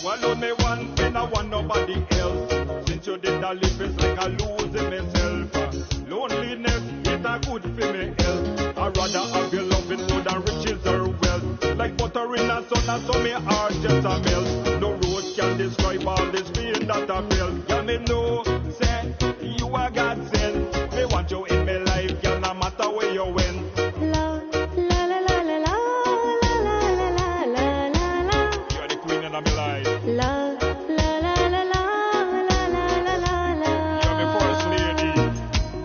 You alone me want, and I want nobody else. Since you did that live, it's like I losing myself. Loneliness is not good for me health. I rather have your loving more than riches or wealth. Like butter in a sun, so me heart just a melt. No road can describe all this pain that I felt. Girl, me know, say, you are God sent. Me want you in my life, girl, no matter where you went. La la la la la la la la la la la la You're the queen of my life. La la la la la la la la la You're my first la. lady.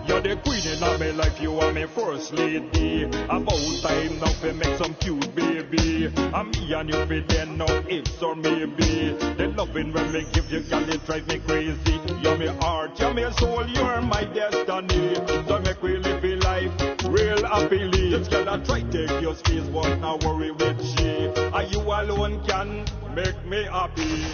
You're the queen in my life. You are my first lady. About time now to make some cute baby. And me and you fit then no ifs or maybe. The loving when me give you, girl, it drive me crazy. You're my heart, you're my soul, you're my destiny. So make we live a life real happily. Just gotta try take your space, but not worry with she. And you alone can make me happy.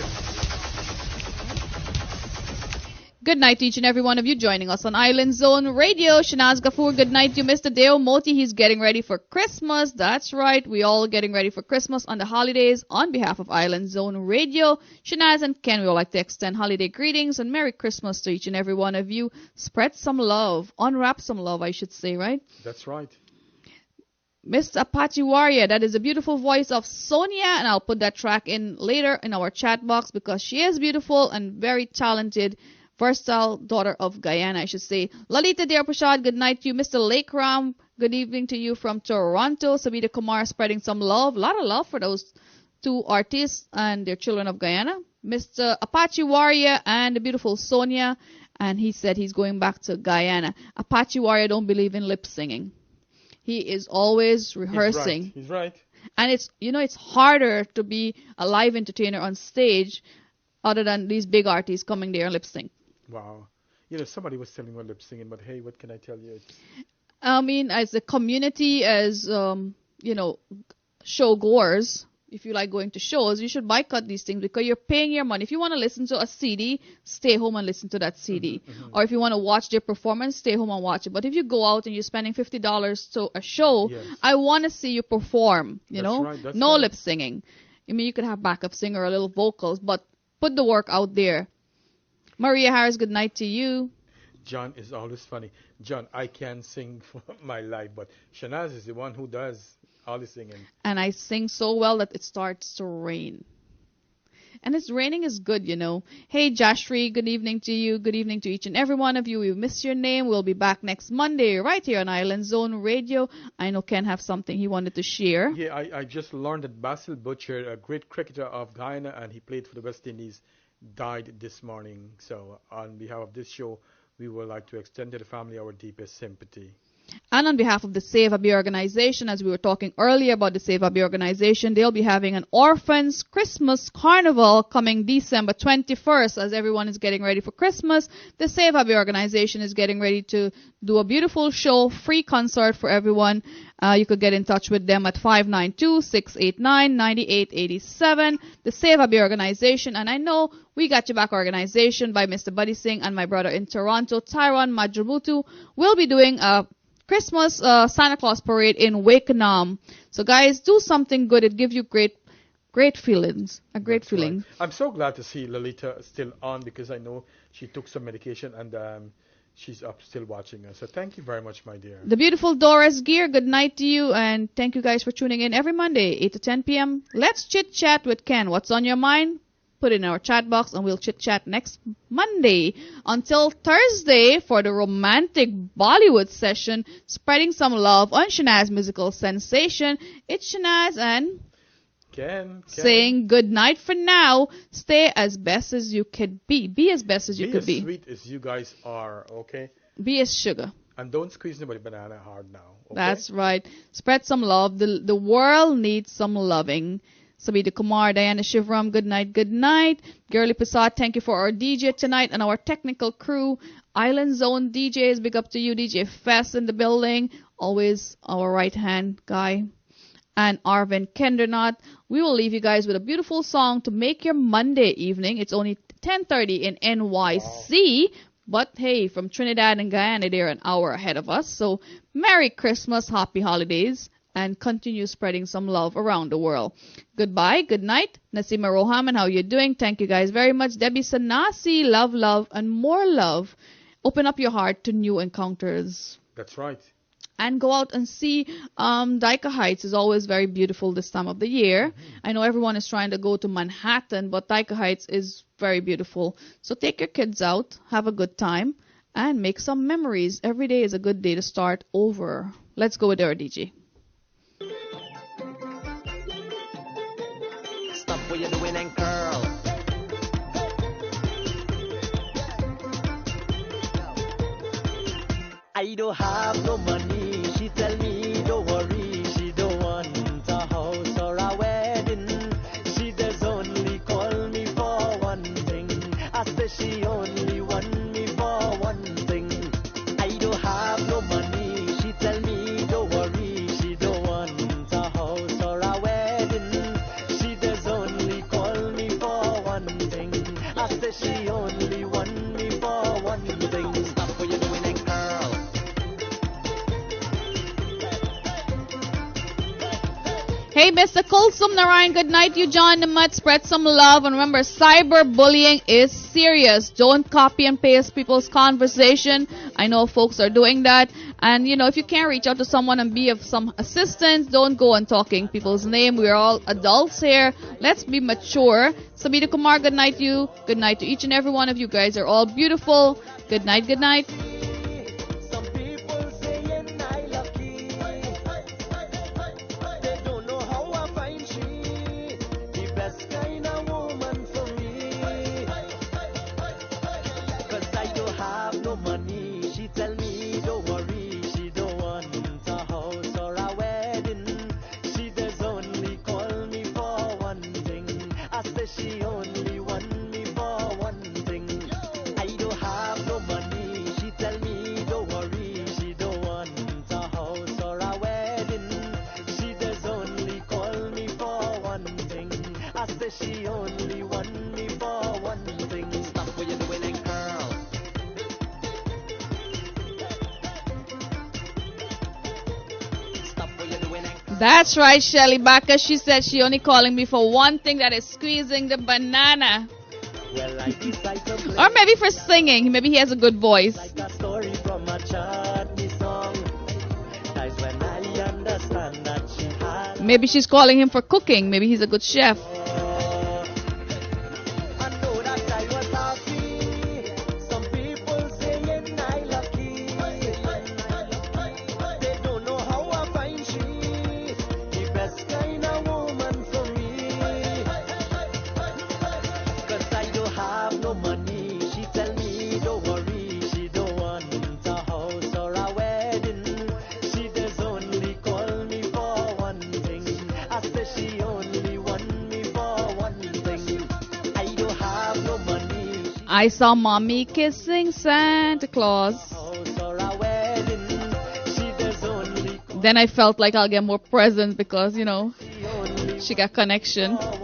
Good night to each and every one of you joining us on Island Zone Radio. Shanaz Ghafoor, good night to Mr. Deo Moti. He's getting ready for Christmas. That's right. We all getting ready for Christmas on the holidays. On behalf of Island Zone Radio, Shanaz and Ken, we would like to extend holiday greetings and Merry Christmas to each and every one of you. Spread some love. Unwrap some love, I should say, right? That's right. Mr. Apache Warrior, that is a beautiful voice of Sonia, and I'll put that track in later in our chat box because she is beautiful and very talented versatile daughter of Guyana, I should say. Lalita Dear Prashad, good night to you. Mr. Lakeram, good evening to you from Toronto. Sabita Kumar spreading some love. A lot of love for those two artists and their children of Guyana. Mr. Apache Warrior and the beautiful Sonia, and he said he's going back to Guyana. Apache Warrior don't believe in lip singing. He is always rehearsing. He's right. And it's harder to be a live entertainer on stage other than these big artists coming there and lip sync. Wow. Somebody was telling me lip singing, but hey, what can I tell you? I mean, as a community, as show goers, if you like going to shows, you should boycott these things because you're paying your money. If you want to listen to a CD, stay home and listen to that CD. Or if you want to watch their performance, stay home and watch it. But if you go out and you're spending $50 to a show, Yes. I want to see you perform, That's right, no right. lip singing. I mean, you could have backup singer or little vocals, but put the work out there. Maria Harris, good night to you. John is always funny. John, I can sing for my life, but Shanaz is the one who does all the singing. And I sing so well that it starts to rain. And it's raining is good, Hey, Jashri, good evening to you. Good evening to each and every one of you. We miss your name. We'll be back next Monday right here on Island Zone Radio. I know Ken have something he wanted to share. Yeah, I just learned that Basil Butcher, a great cricketer of Guyana, and he played for the West Indies, died this morning. So on behalf of this show, we would like to extend to the family our deepest sympathy. And on behalf of the Save Abby organization, as we were talking earlier about the Save Abby organization, they'll be having an Orphans Christmas Carnival coming December 21st. As everyone is getting ready for Christmas, the Save Abby organization is getting ready to do a beautiful show, free concert for everyone. You could get in touch with them at 592-689-9887. The Save Abby organization, and I know We Got Your Back organization by Mr. Buddy Singh and my brother in Toronto, Tyron Majabutu, will be doing a Christmas Santa Claus parade in Wakenham. So guys, do something good. It gives you great feelings. That's feeling. Right. I'm so glad to see Lolita still on because I know she took some medication and she's up still watching us. So thank you very much, my dear. The beautiful Doris Gear, good night to you, and thank you guys for tuning in every Monday, 8 to 10 p.m. Let's chit chat with Ken. What's on your mind? Put it in our chat box and we'll chit chat next Monday. Until Thursday for the romantic Bollywood session, spreading some love on Shanaz Musical Sensation. It's Shanaz and Ken. Saying good night for now. Stay as best as you could be. Be as best as you could be. Be as sweet as you guys are, okay? Be as sugar. And don't squeeze nobody banana hard now, okay? That's right. Spread some love. The world needs some loving. Sabita Kumar, Diana Shivram, good night, good night. Girly Prasad, thank you for our DJ tonight and our technical crew. Island Zone DJs, big up to you, DJ Fest in the building. Always our right-hand guy. And Arvin Kendernath. We will leave you guys with a beautiful song to make your Monday evening. It's only 10:30 in NYC. Wow. But hey, from Trinidad and Guyana, they're an hour ahead of us. So Merry Christmas, Happy Holidays, and continue spreading some love around the world. Goodbye, good night. Nasima Rohaman, how you doing? Thank you guys very much. Debbie Sanasi, love, and more love. Open up your heart to new encounters. That's right. And go out and see Dyker Heights is always very beautiful this time of the year. Mm-hmm. I know everyone is trying to go to Manhattan, but Dyker Heights is very beautiful. So take your kids out, have a good time, and make some memories. Every day is a good day to start over. Let's go with our DJ. Stop what you're doing and curl. I don't have no money. She tell me don't worry. She don't want a house or a wedding. She does only call me for one thing. I say she only want me for one thing. I don't have no money. She tell me don't worry. She don't want a house or a wedding. She does only call me for one thing. I say she only want me for one thing. Stop what you're doing and curl. Hey, Mr. Kulsum Narayan, good night. You, John the Mutt. Spread some love. And remember, cyberbullying is serious. Don't copy and paste people's conversation. I know folks are doing that. And, you know, if you can't reach out to someone and be of some assistance, don't go on talking people's name. We're all adults here. Let's be mature. Sabita Kumar, good night to you. Good night to each and every one of you guys. Are all beautiful. Good night, good night. Some people saying I lucky. They don't know how I find she the best kind of woman for me. 'Cause I don't have no money. She tell me don't worry. She don't want a house or a wedding. She does only call me for one thing. I say she only want me for one thing. I don't have no money. She tell me don't worry. She don't want a house or a wedding. She does only call me for one thing. I say she only want me for one thing. Stop what you're doing and girl. Stop what you're doing and That's right, Shelly Backer. She said she only calling me for one thing, that is squeezing the banana. well, I decide to play Or maybe for singing. Maybe he has a good voice. like a story from a chutney song. Times when I understand that she had. Maybe she's calling him for cooking. Maybe he's a good chef. I know that I was happy. Some people saying I lucky. They don't know how I find she the best kind of woman for me. 'Cause I don't have no money. She tell me don't worry. She don't want a house or a wedding. She does only call me for one thing. I say she only want me for one thing. I don't have no money. I saw mommy kissing Santa Claus. House or a wedding. She does only Then I felt like I'll get more presents because, you know, she only she got connection. for